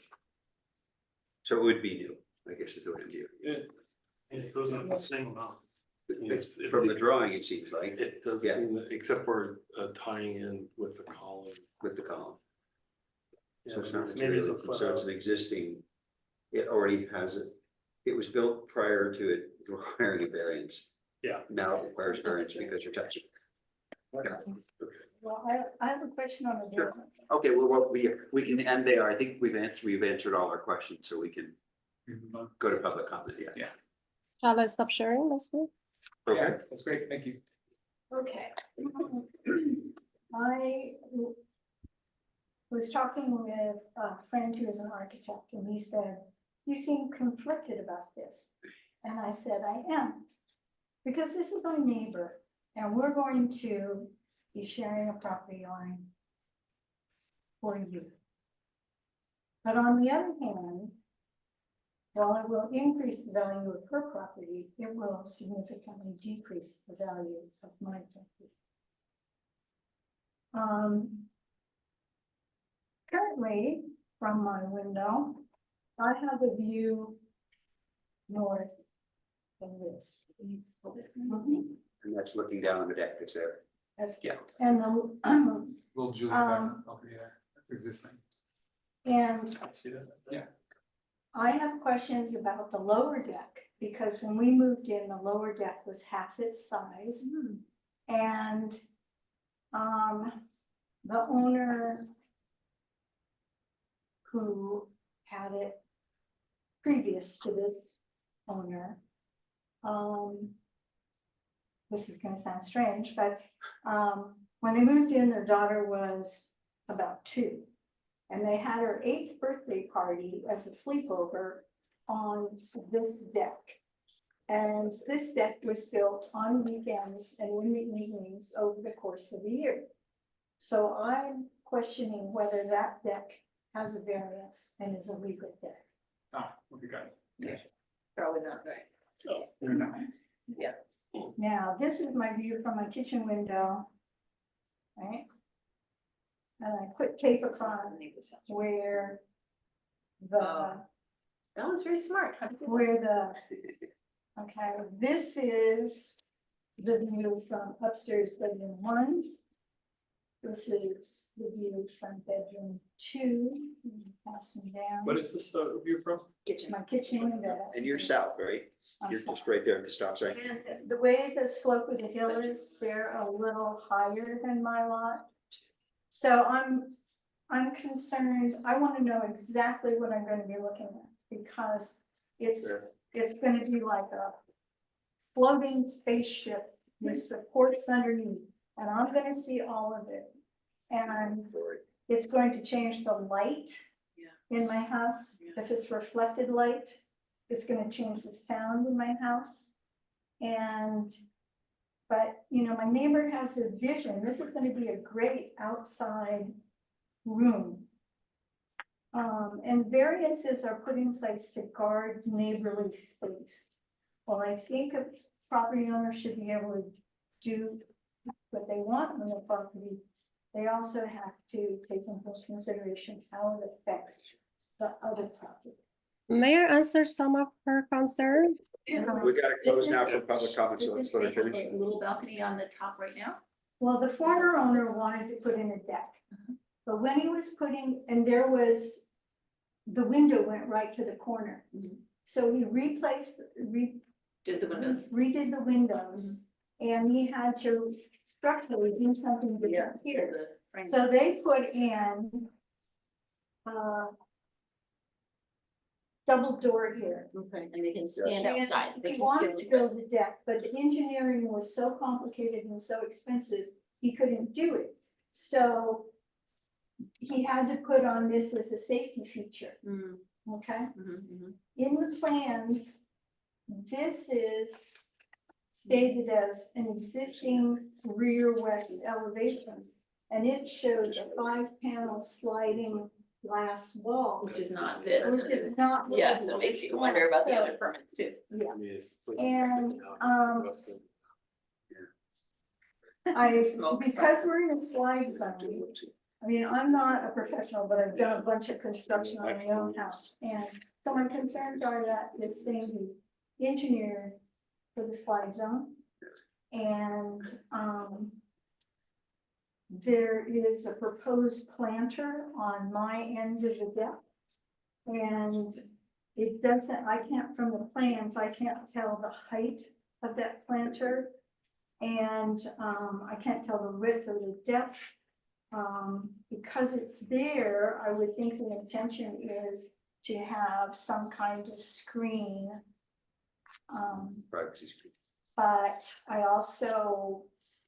C: So it would be new, I guess is the way to view it.
B: And it goes up the same amount.
C: It's from the drawing, it seems like,
B: It does
C: Yeah.
B: seem, except for tying in with the column.
C: with the column.
B: Yeah,
C: So it's not
B: maybe it's a
C: materially-
B: foot
C: so it's
B: out.
C: an existing, it already has it, it was built prior to it requiring a variance.
B: Yeah.
C: Now it requires variance because you're touching. Yeah.
K: Well, I have a question on the
C: Sure.
K: variance.
C: Okay, well, we can end there. I think we've answered all our questions, so we can go to public comment, yeah.
J: Shall I stop sharing this week?
C: Okay,
D: Yeah, that's great, thank you.
K: Okay. I was talking with a friend who is an architect, and he said, "You seem conflicted about this." And I said, "I am, because this is my neighbor, and we're going to be sharing a property line for you. But on the other hand, while it will increase the value of her property, it will significantly decrease the value of my property. Currently, from my window, I have a view north of this.
C: and that's looking down on the deck that's there.
K: That's-
C: Yeah.
K: And
D: Little Julie
K: Um,
D: back up there, that's existing.
K: and
B: See that?
D: Yeah.
K: I have questions about the lower deck, because when we moved in, the lower deck was half its size. And the owner who had it previous to this owner, this is gonna sound strange, but when they moved in, their daughter was about 2. And they had her 8th birthday party as a sleepover on this deck. And this deck was built on weekends and in the evenings over the course of the year. So I'm questioning whether that deck has a variance and is a legal deck.
D: Ah, okay, got it.
H: Probably not right.
D: You're not.
K: Now, this is my view from my kitchen window. Right? And I put tape across where the,
G: That was very smart. How'd you do that?
K: where the, okay, this is the view from upstairs bedroom 1. This is the view from bedroom 2, passing down.
E: What is this view from?
K: My kitchen window.
C: And you're south, right?
K: I'm
C: You're
K: south.
C: just right there at the stop sign.
K: And the way the slope of the hill is, they're a little higher than my lot. So I'm concerned, I want to know exactly what I'm going to be looking at, because it's going to be like a floating spaceship with supports underneath, and I'm going to see all of it. And it's going to change the light in my house. If it's reflected light, it's going to change the sound in my house. But you know, my neighbor has a vision. This is going to be a great outside room. And variances are put in place to guard neighborly space. Well, I think a property owner should be able to do what they want on their property. They also have to take into consideration how it affects the other property.
J: May I answer some of her concerns?
C: We gotta close now for public comment, so let's let her finish.
G: A little balcony on the top right now?
K: Well, the former owner wanted to put in a deck, but when he was putting, and the window went right to the corner. So he
G: Did the windows?
K: redid the windows, and he had to structurally do something different here. So they put in double door here.
G: Okay, and they can stand
K: And
G: outside. They
K: he
G: can
K: wanted
G: stand
K: to build a deck, but the engineering was so complicated and so expensive, he couldn't do it. So he had to put on this as a safety feature, okay? In the plans, this is stated as an existing rear west elevation. And it shows a 5-panel sliding glass wall.
G: Which is not this.
K: Which is not.
G: Yes, it makes you wonder about the
K: Yeah.
G: other permits too.
K: Yeah,
B: Yes.
K: And,
G: Smoke.
K: because we're in a slide zone, I mean, I'm not a professional, but I've done a bunch of construction on my own house. And so my concerns are that this thing be engineered for the slide zone. And, there is a proposed planter on my ends of the deck. And it doesn't, from the plans, I can't tell the height of that planter. And I can't tell the width or the depth. Because it's there, I would think the intention is to have some kind of screen.
C: Privacy screen.
K: But I also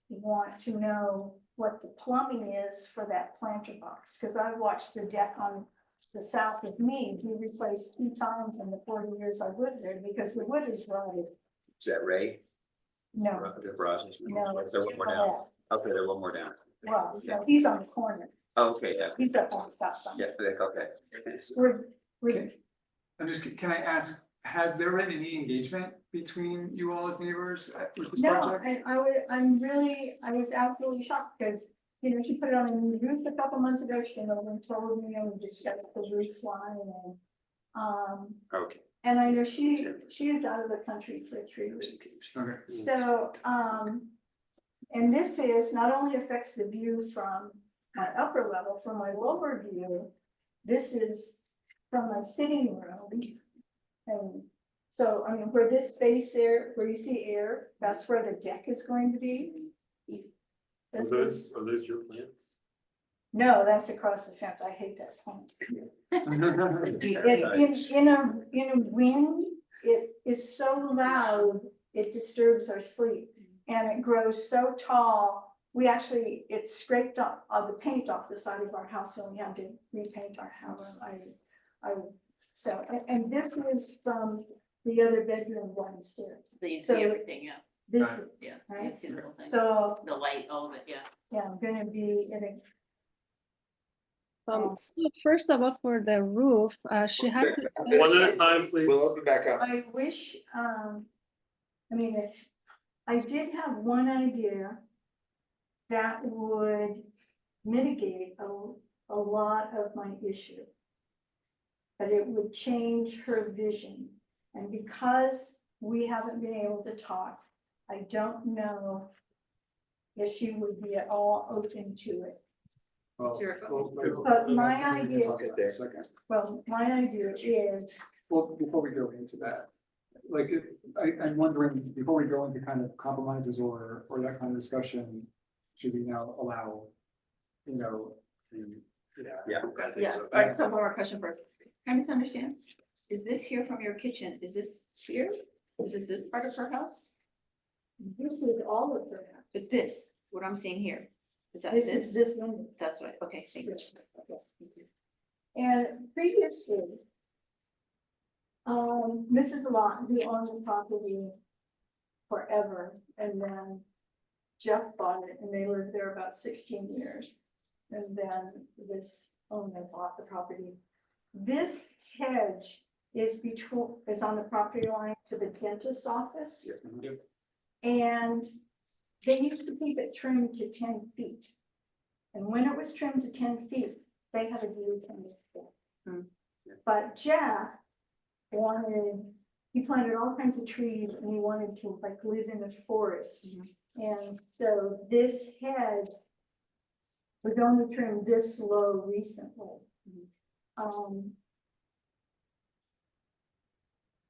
K: want to know what the plumbing is for that planter box, because I watched the deck on the south of me be replaced 2 times in the 40 years I lived there, because the wood is rotted.
C: Is that Ray?
K: No,
C: The process?
K: no, it's
C: They're one more down. Okay, they're one more down.
K: well, no, he's on the corner,
C: Oh, okay, yeah.
K: he's up on the stop sign.
C: Yeah, okay.
K: We're,
D: Can I ask, has there been any engagement between you all as neighbors with this
K: no,
D: project?
K: I was absolutely shocked, because, you know, she put it on a new roof a couple months ago, she came over and told me, and we discussed the roof line, and,
C: Okay.
K: and I know she is out of the country for 3 weeks.
D: Okay.
K: So, and this is, not only affects the view from my upper level, from my lower view, this is from my sitting room. And so, I mean, where this space there, where you see air, that's where the deck is going to be.
B: Are those your plans?
K: No, that's across the fence. I hate that point.
C: Nice.
K: In a wind, it is so loud, it disturbs our sleep. And it grows so tall, it scraped up the paint off the side of our house, and we had to repaint our house. And this is from the other bedroom downstairs.
G: So you
K: So
G: see everything, yeah,
K: This,
G: yeah, you
K: Right.
G: can see the whole thing,
K: so,
G: the light, all of it, yeah.
K: yeah, I'm gonna be in a.
J: So first of all, for the roof, she had to.
B: One at a time, please.
C: We'll open back up.
K: I wish, I mean, if I did have one idea that would mitigate a lot of my issue. But it would change her vision. And because we haven't been able to talk, I don't know if she would be at all open to it.
D: Well,
G: your
K: But my idea-
D: Talk about that in a second.
K: Well, my idea is,
D: Well, before we go into that, like, I'm wondering, before we go into kind of compromises or that kind of discussion, should we now allow, you know,
C: Yeah.
D: I think
G: Yeah,
D: so.
G: all right, so one more question first. Can I misunderstand? Is this here from your kitchen? Is this here? Is this part of her house?
K: this is all of them.
G: But this, what I'm seeing here, is that
K: This is
G: this?
K: this window.
G: That's right, okay, thank you.
K: Yes. And previously, Mrs. Lawton, who owned the property forever, and then Jeff bought it, and they lived there about 16 years. And then this owner bought the property. This hedge is on the property line to the dentist's office. And they used to keep it trimmed to 10 feet. And when it was trimmed to 10 feet, they had a view from it. But Jeff he planted all kinds of trees and he wanted to like live in a forest. And so this hedge was only trimmed this low recently.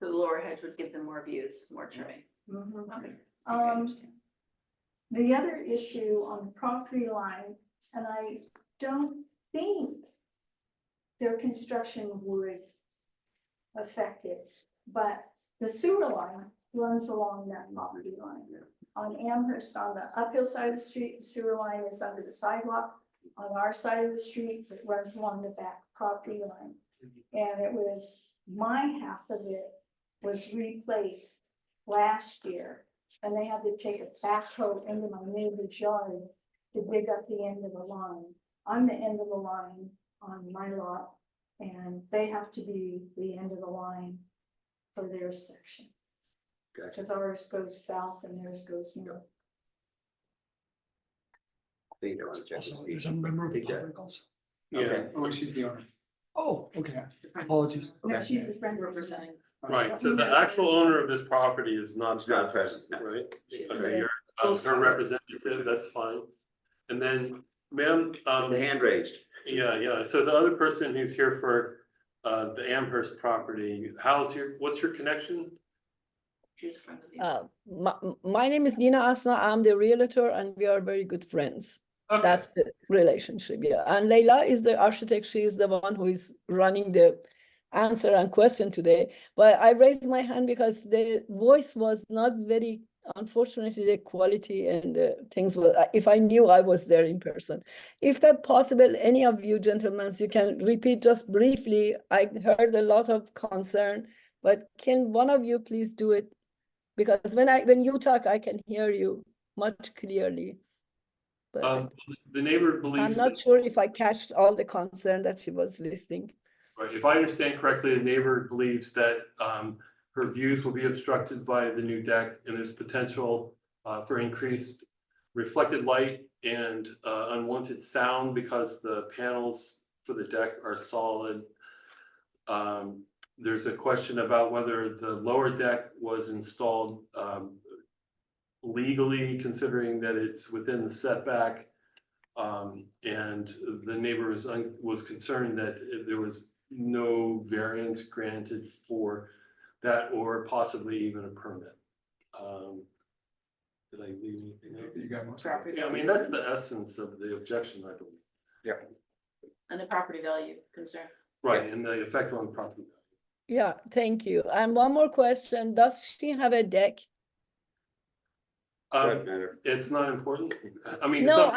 G: The lower hedge would give them more views, more trimming.
K: Mhm.
G: Okay, I
K: Um,
G: understand.
K: The other issue on the property line, and I don't think their construction would affect it, but the sewer line runs along that property line. On Amherst, on the uphill side of the street, the sewer line is under the sidewalk. On our side of the street, it runs along the back property line. And it was, my half of it was replaced last year. And they had to take a backhoe into my neighbor's yard to dig up the end of the line. I'm the end of the line on my lot, and they have to be the end of the line for their section.
C: Gotcha.
K: Because ours goes south and theirs goes north.
C: So you don't want to check.
A: Also,
C: with
A: there's
C: Steve.
A: a member of the
C: Think that-
A: public also.
B: Yeah,
D: Okay, oh, she's the owner.
A: Oh, okay,
D: Yeah.
A: apologies.
K: No,
C: Okay.
K: she's the friend
G: Representing.
B: right, so the actual owner of this property is not.
C: It's not present, no.
B: Right,
G: She's
B: okay, you're her representative, that's fine. And then, ma'am,
C: The hand raised.
B: yeah, so the other person who's here for the Amherst property, what's your connection?
G: She's a friend of the.
L: My name is Dina Asna. I'm the realtor and we are very good friends.
B: Okay.
L: That's the relationship, yeah. And Leila is the architect. She is the one who is running the answer and question today. But I raised my hand because the voice was not very, unfortunately, the quality and the things were, if I knew I was there in person. If that possible, any of you gentlemen, you can repeat just briefly. I heard a lot of concern, but can one of you please do it? Because when you talk, I can hear you much clearly. But
B: The neighbor
L: I'm
B: believes
L: not
B: that,
L: sure if I catched all the concern that she was listing.
B: right, if I understand correctly, the neighbor believes that her views will be obstructed by the new deck and there's potential for increased reflected light and unwanted sound because the panels for the deck are solid. There's a question about whether the lower deck was installed legally, considering that it's within the setback. And the neighbor was concerned that there was no variance granted for that or possibly even a permit. Did I leave anything out?
D: You got most.
G: Property
B: Yeah, I mean, that's the essence of the objection, I believe.
G: And the property value concern.
B: Right, and the effect on property.
L: Yeah, thank you. And one more question. Does she have a deck?
C: Doesn't matter.
B: It's not important. I mean, it's
L: No,
B: not.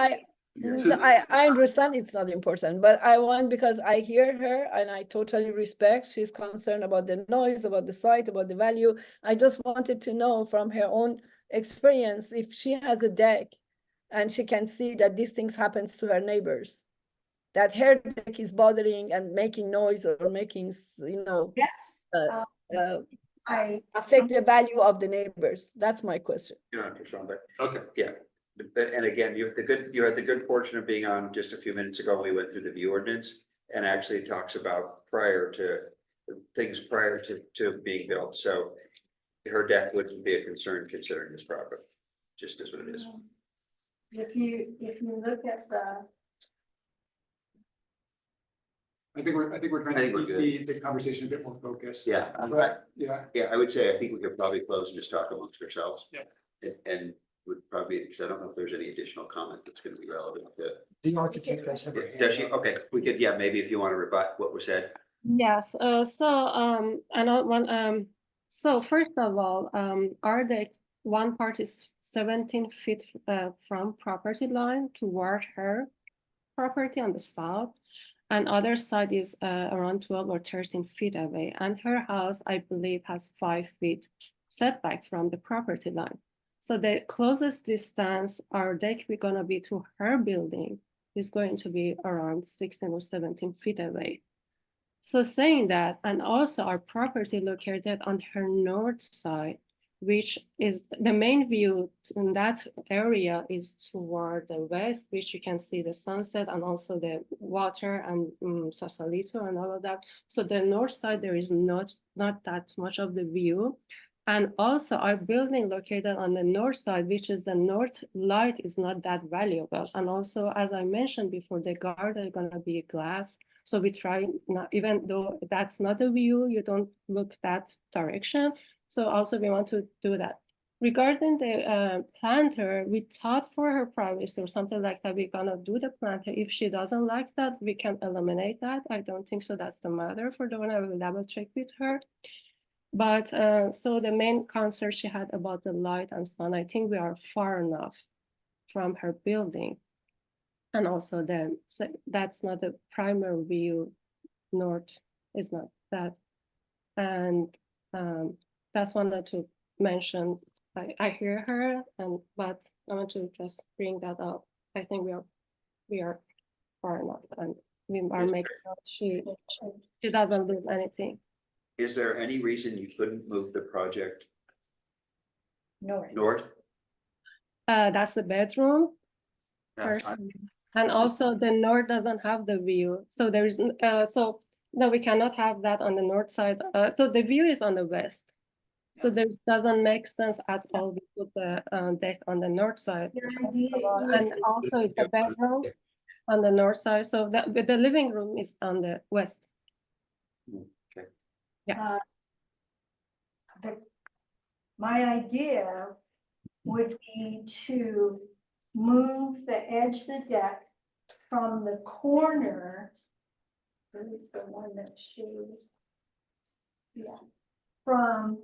L: I understand it's not important, but I want, because I hear her and I totally respect, she's concerned about the noise, about the site, about the value. I just wanted to know from her own experience, if she has a deck and she can see that these things happens to her neighbors, that her deck is bothering and making noise or making,
K: Yes.
L: affect the value of the neighbors. That's my question.
C: You don't have to respond, but
B: Okay,
C: yeah. And again, you had the good fortune of being on just a few minutes ago. We went through the view ordinance and actually it talks about things prior to being built. So her deck wouldn't be a concern considering this property, just as what it is.
K: If you look at
D: I think we're trying
C: I think
D: to
C: we're
D: keep the conversation a bit more focused.
C: Yeah,
D: But, yeah,
C: yeah, I would say, I think we could probably close and just talk amongst ourselves.
E: Yeah.
C: And would probably, because I don't know if there's any additional comment that's gonna be relevant to.
A: The architect does have her hand
C: Does she?
A: up.
C: Okay, we could, yeah, maybe if you want to rebut what was said.
J: Yes, so first of all, our deck, one part is 17 feet from property line toward her property on the south, and other side is around 12 or 13 feet away. And her house, I believe, has 5 feet setback from the property line. So the closest distance our deck we're gonna be to her building is going to be around 16 or 17 feet away. So saying that, and also our property located on her north side, which is the main view in that area is toward the west, which you can see the sunset and also the water and Sausalito and all of that. So the north side, there is not that much of the view. And also our building located on the north side, which is the north light, is not that valuable. And also, as I mentioned before, the garden is gonna be glass. So we try, not, even though that's not the view, you don't look that direction. So also we want to do that. Regarding the planter, we thought for her privacy or something like that, we're gonna do the planter. If she doesn't like that, we can eliminate that. I don't think so that's the matter for the one. I will double check with her. But so the main concern she had about the light and sun, I think we are far enough from her building. And also then that's not the primary view, north is not that. And that's wanted to mention, I hear her, but I want to just bring that up. I think we are far enough, and we are making sure she doesn't lose anything.
C: Is there any reason you couldn't move the project
K: No.
C: north?
J: That's the bedroom.
C: Yeah,
J: First. And also the north doesn't have the view. So there is, so no, we cannot have that on the north side. So the view is on the west. So this doesn't make sense at all. We put the deck on the north side. And also it's the bedrooms on the north side. So the living room is on the west.
C: Okay.
J: Yeah.
K: My idea would be to move the edge of the deck from the corner. Where is the one that shows? Yeah, from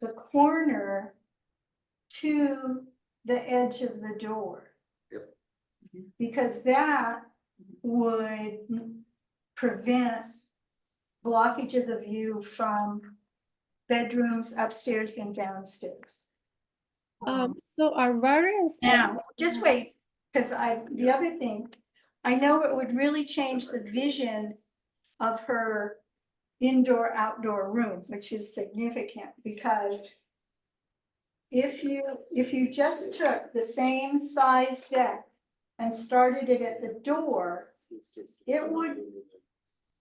K: the corner to the edge of the door.
C: Yep.
K: Because that would prevent blockage of the view from bedrooms upstairs and downstairs.
J: So our variance.
K: Now, just wait, because the other thing, I know it would really change the vision of her indoor outdoor room, which is significant, because if you just took the same size deck and started it at the door, it would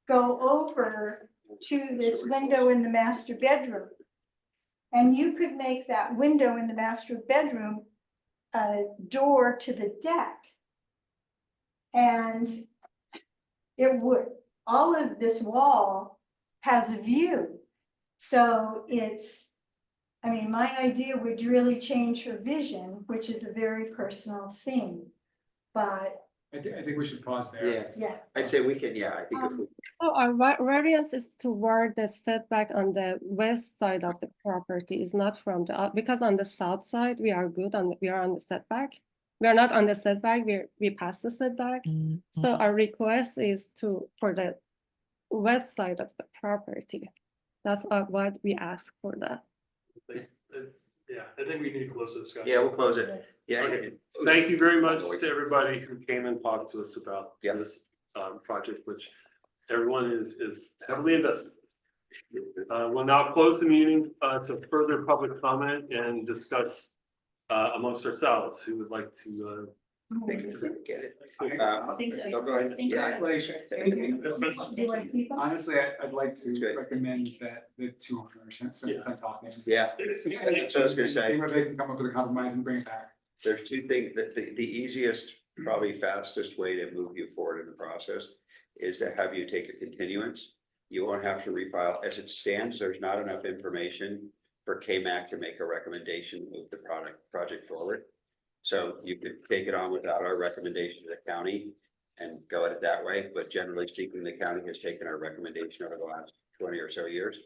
K: go over to this window in the master bedroom. And you could make that window in the master bedroom a door to the deck. And it would, all of this wall has a view. So it's, I mean, my idea would really change her vision, which is a very personal thing. But
D: I think we should pause there.
C: Yeah,
K: yeah,
C: I'd say we can, yeah, I think if we,
J: So our variance is toward the setback on the west side of the property, is not from the, because on the south side, we are good, we are on the setback. We are not on the setback, we passed the setback. So our request is for the west side of the property. That's what we ask for that.
E: Yeah, I think we need to close the discussion.
C: yeah, we'll close it. Yeah.
B: Okay. Thank you very much to everybody who came and talked to us about
C: Yeah.
B: this project, which everyone is heavily invested. We'll now close the meeting to further public comment and discuss amongst ourselves who would like to.
C: Thank you for getting it.
H: I think so.
C: Go ahead.
H: Thank you.
C: Yeah.
K: do you like people?
D: Honestly, I'd like
C: That's
D: to
C: good.
D: recommend that the two owners, since
B: Yeah.
D: I'm talking.
C: Yeah, that's what I was gonna say.
D: See whether they can come up with a compromise and bring it back.
C: There's two things, the easiest probably fastest way to move you forward in the process is to have you take a continuance. You won't have to refile. As it stands, there's not enough information for KMAC to make a recommendation to move the project forward. So you could take it on without our recommendation to the county and go at it that way. But generally speaking, the county has taken our recommendation over the last 20 or so years.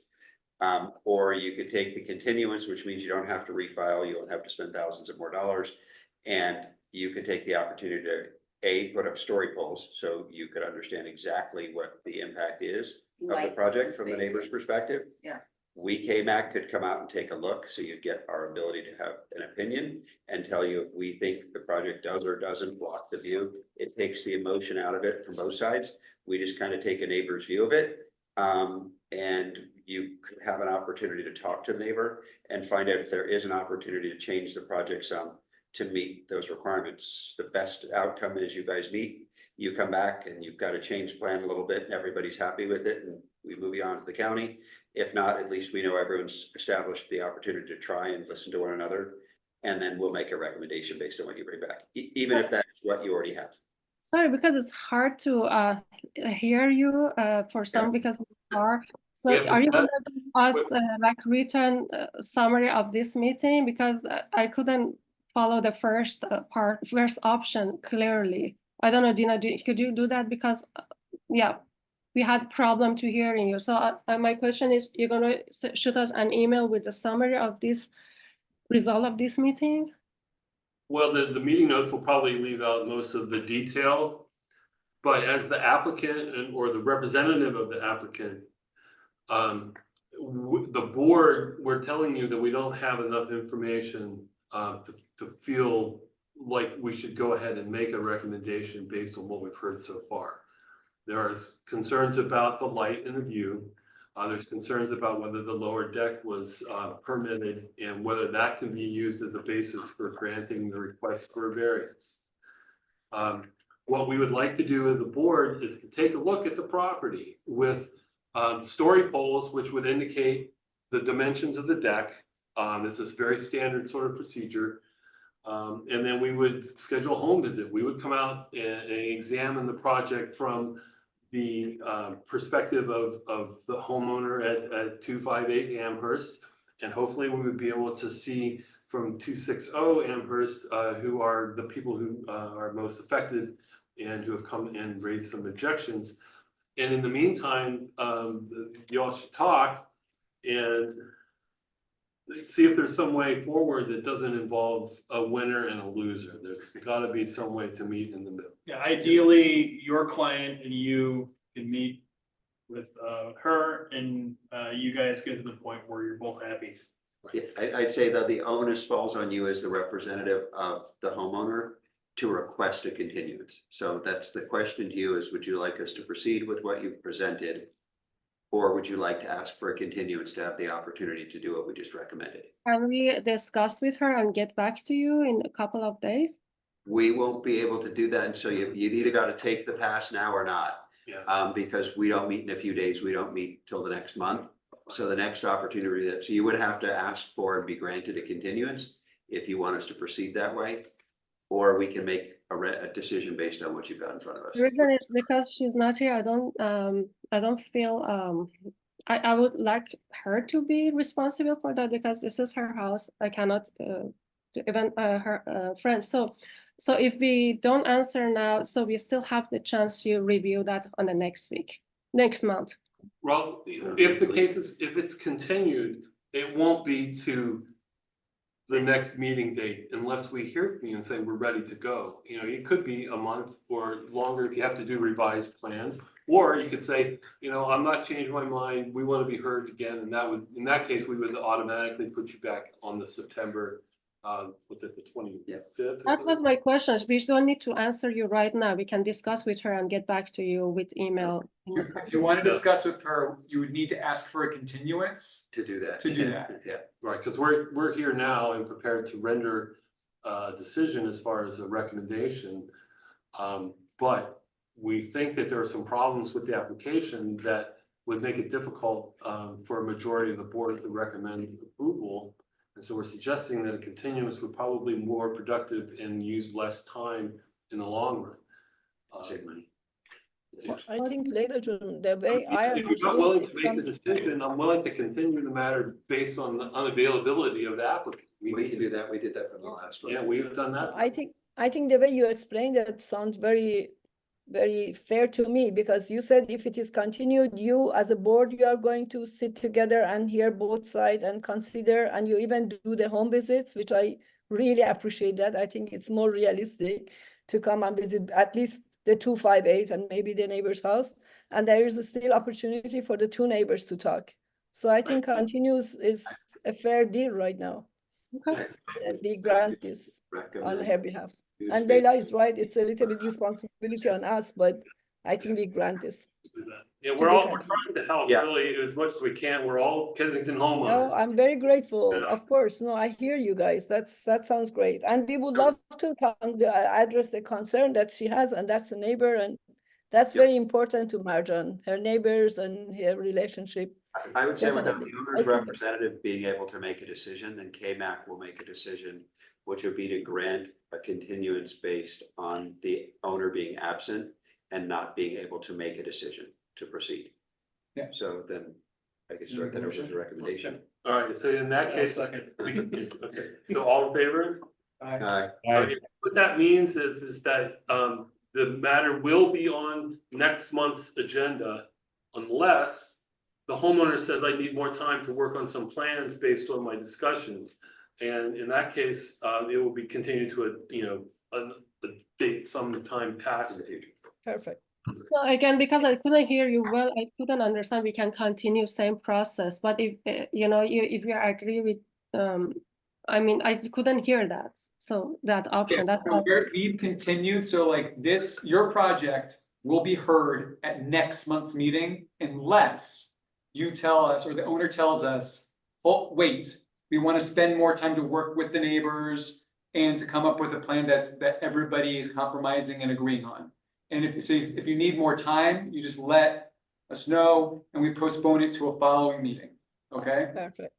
C: Or you could take the continuance, which means you don't have to refile, you don't have to spend thousands of more dollars. And you could take the opportunity to put up story polls, so you could understand exactly what the impact is of the
H: Like
C: project from the
H: space.
C: neighbor's perspective.
H: Yeah.
C: We, KMAC, could come out and take a look, so you'd get our ability to have an opinion and tell you if we think the project does or doesn't block the view. It takes the emotion out of it from both sides. We just kind of take a neighbor's view of it. And you could have an opportunity to talk to the neighbor and find out if there is an opportunity to change the project some to meet those requirements. The best outcome is you guys meet, you come back and you've got to change plan a little bit and everybody's happy with it and we move you on to the county. If not, at least we know everyone's established the opportunity to try and listen to one another. And then we'll make a recommendation based on what you bring back, even if that's what you already have.
J: Sorry, because it's hard to hear you for some because it's hard. So
B: We have to-
J: are you going to give us like written summary of this meeting? Because I couldn't follow the first first option clearly. I don't know, Dina, could you do that? Because yeah, we had problem to hearing you. So my question is, you're going to shoot us an email with the summary of this result of this meeting?
B: Well, the meeting notes will probably leave out most of the detail. But as the applicant or the representative of the applicant, the board, we're telling you that we don't have enough information to feel like we should go ahead and make a recommendation based on what we've heard so far. There are concerns about the light and the view. There's concerns about whether the lower deck was permitted and whether that can be used as a basis for granting the request for a variance. What we would like to do as the board is to take a look at the property with story poles, which would indicate the dimensions of the deck. It's this very standard sort of procedure. And then we would schedule a home visit. We would come out and examine the project from the perspective of the homeowner at 258 Amherst. And hopefully we would be able to see from 260 Amherst, who are the people who are most affected and who have come and raised some objections. And in the meantime, y'all should talk and see if there's some way forward that doesn't involve a winner and a loser. There's got to be some way to meet in the middle.
E: Yeah, ideally, your client and you can meet with her and you guys get to the point where you're both happy.
C: Yeah, I'd say that the onus falls on you as the representative of the homeowner to request a continuance. So that's the question to you is, would you like us to proceed with what you've presented? Or would you like to ask for a continuance to have the opportunity to do what we just recommended?
J: Can we discuss with her and get back to you in a couple of days?
C: We won't be able to do that. And so you've either got to take the pass now or not.
B: Yeah.
C: Because we don't meet in a few days. We don't meet till the next month. So the next opportunity so you would have to ask for and be granted a continuance if you want us to proceed that way. Or we can make a decision based on what you've got in front of us.
J: The reason is because she's not here. I don't feel I would like her to be responsible for that because this is her house. I cannot even her friends. So if we don't answer now, so we still have the chance to review that on the next month.
B: Well, if it's continued, it won't be to the next meeting date unless we hear from you and say we're ready to go. You know, it could be a month or longer if you have to do revised plans. Or you could say, you know, I'm not changing my mind. We want to be heard again. And that would, in that case, we would automatically put you back on the September, what's it, the 25th?
J: That was my question. We don't need to answer you right now. We can discuss with her and get back to you with email.
D: If you want to discuss with her, you would need to ask for a continuance
C: To do that.
D: Yeah.
B: Right, because we're here now and prepared to render a decision as far as a recommendation. But we think that there are some problems with the application that would make it difficult for a majority of the board to recommend approval. And so we're suggesting that a continuance would probably be more productive and use less time in the long run.
C: Save money.
L: I think later, the way I
B: If you're
L: understood.
B: not willing to
L: it
B: make the
L: comes-
B: decision, I'm willing to continue the matter based on the unavailability of the applicant.
C: We can do that. We did that for the last one.
B: Yeah, we have done that.
L: I think the way you explained it sounds very, very fair to me, because you said if it is continued, you as a board, you are going to sit together and hear both sides and consider, and you even do the home visits, which I really appreciate that. I think it's more realistic to come and visit at least the 258 and maybe the neighbor's house. And there is still opportunity for the two neighbors to talk. So I think continues is a fair deal right now.
J: Okay.
L: That we grant this on
C: Recommend
L: her behalf.
C: use
L: And
C: faith.
L: Leila is right, it's a little bit responsibility on us, but I think we grant this.
B: Yeah,
L: To
B: we're
L: be
B: all, we're
L: continued.
B: trying to help
C: Yeah.
B: really as much as we can. We're all Kensington
L: No,
B: homeowners.
L: I'm very grateful,
B: Yeah.
L: of course. No, I hear you guys. That sounds great. And we would love to address the concern that she has, and that's a neighbor, and that's
C: Yep.
L: very important to Marjan, her neighbors and her relationship.
C: I would say without
L: Definitely.
C: the owner's representative being able to make a decision, then KMAC will make a decision, which would be to grant a continuance based on the owner being absent and not being able to make a decision to proceed.
D: Yeah.
C: So then I can start that over as a recommendation.
B: All right, so in that case,
E: second.
B: okay, so all in favor? Okay, what that means is that the matter will be on next month's agenda unless the homeowner says I need more time to work on some plans based on my discussions. And in that case, it will be continued to a date sometime past the future.
L: Perfect.
J: So again, because I couldn't hear you well, I couldn't understand, we can continue same process, but if, if you agree with, I mean, I couldn't hear that, so that option, that's all.
D: We've continued, so like this, your project will be heard at next month's meeting unless you tell us, or the owner tells us, oh, wait, we want to spend more time to work with the neighbors and to come up with a plan that everybody is compromising and agreeing on. And if you need more time, you just let us know and we postpone it to a following meeting, okay? Is
L: Perfect.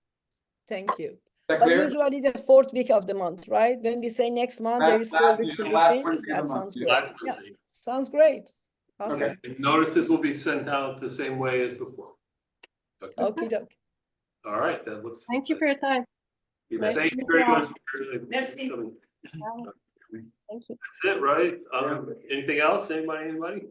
L: Thank you.
D: that
L: But
D: clear?
L: usually the fourth week of the month, right? When we say next month, there is 4
D: Last-
L: weeks in
D: usually last
L: between.
D: Wednesday of
L: That
D: the month,
L: sounds
D: yeah.
L: great.
B: Last
L: Yeah,
B: Wednesday.
L: sounds great. Awesome.
D: Okay.
B: And notices will be sent out the same way as before.
L: Okey doke.
B: All right, that looks.
J: Thank you for your time.
C: You bet.
B: Thank you very much.
G: Merci.
B: Coming.
J: Thank you.
B: That's it, right? Anything else? Anybody?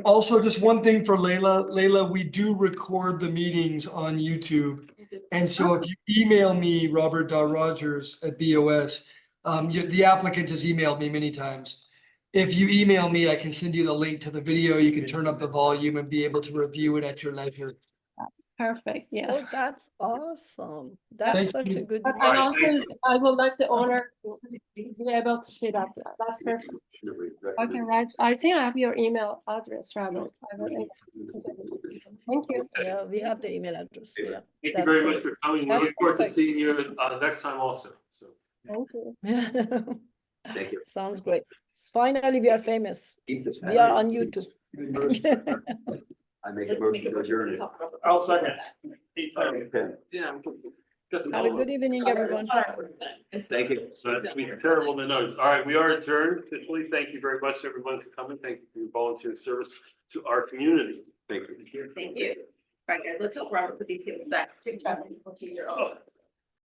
A: Also, just one thing for Layla. Layla, we do record the meetings on YouTube. And so if you email me, robert.rogers@BOS, the applicant has emailed me many times. If you email me, I can send you the link to the video. You can turn up the volume and be able to review it at your leisure.
J: That's perfect, yes.
L: Oh, that's awesome. That's
A: Thank
L: such a
A: you.
L: good.
J: But
B: All
J: and
B: right,
J: also,
B: thank
J: I would like the owner to be able to see that. That's perfect. Okay, right. I think I have your email address, Robert. I will- Thank you.
L: Yeah, we have the email address. Yeah.
B: Thank you
L: That's
B: very
L: great.
B: much for coming. We
L: That's
B: look forward to
L: perfect.
B: seeing you next time also. So.
J: Thank you.
C: Thank you.
L: Sounds great. Finally, we are famous.
C: Keep this
L: We are on YouTube.
C: I make a motion to adjourn.
E: I'll second.
C: Okay.
B: Yeah.
L: Have a good evening, everyone.
C: Thank you.
B: So that's gonna be terrible in the notes. All right, we are adjourned. Officially. Thank you very much, everyone, for coming. Thank you for your volunteer service to our community.
C: Thank you.
G: Thank you. All right, guys, let's help Robert put these things back. Take time. Okay, you're all.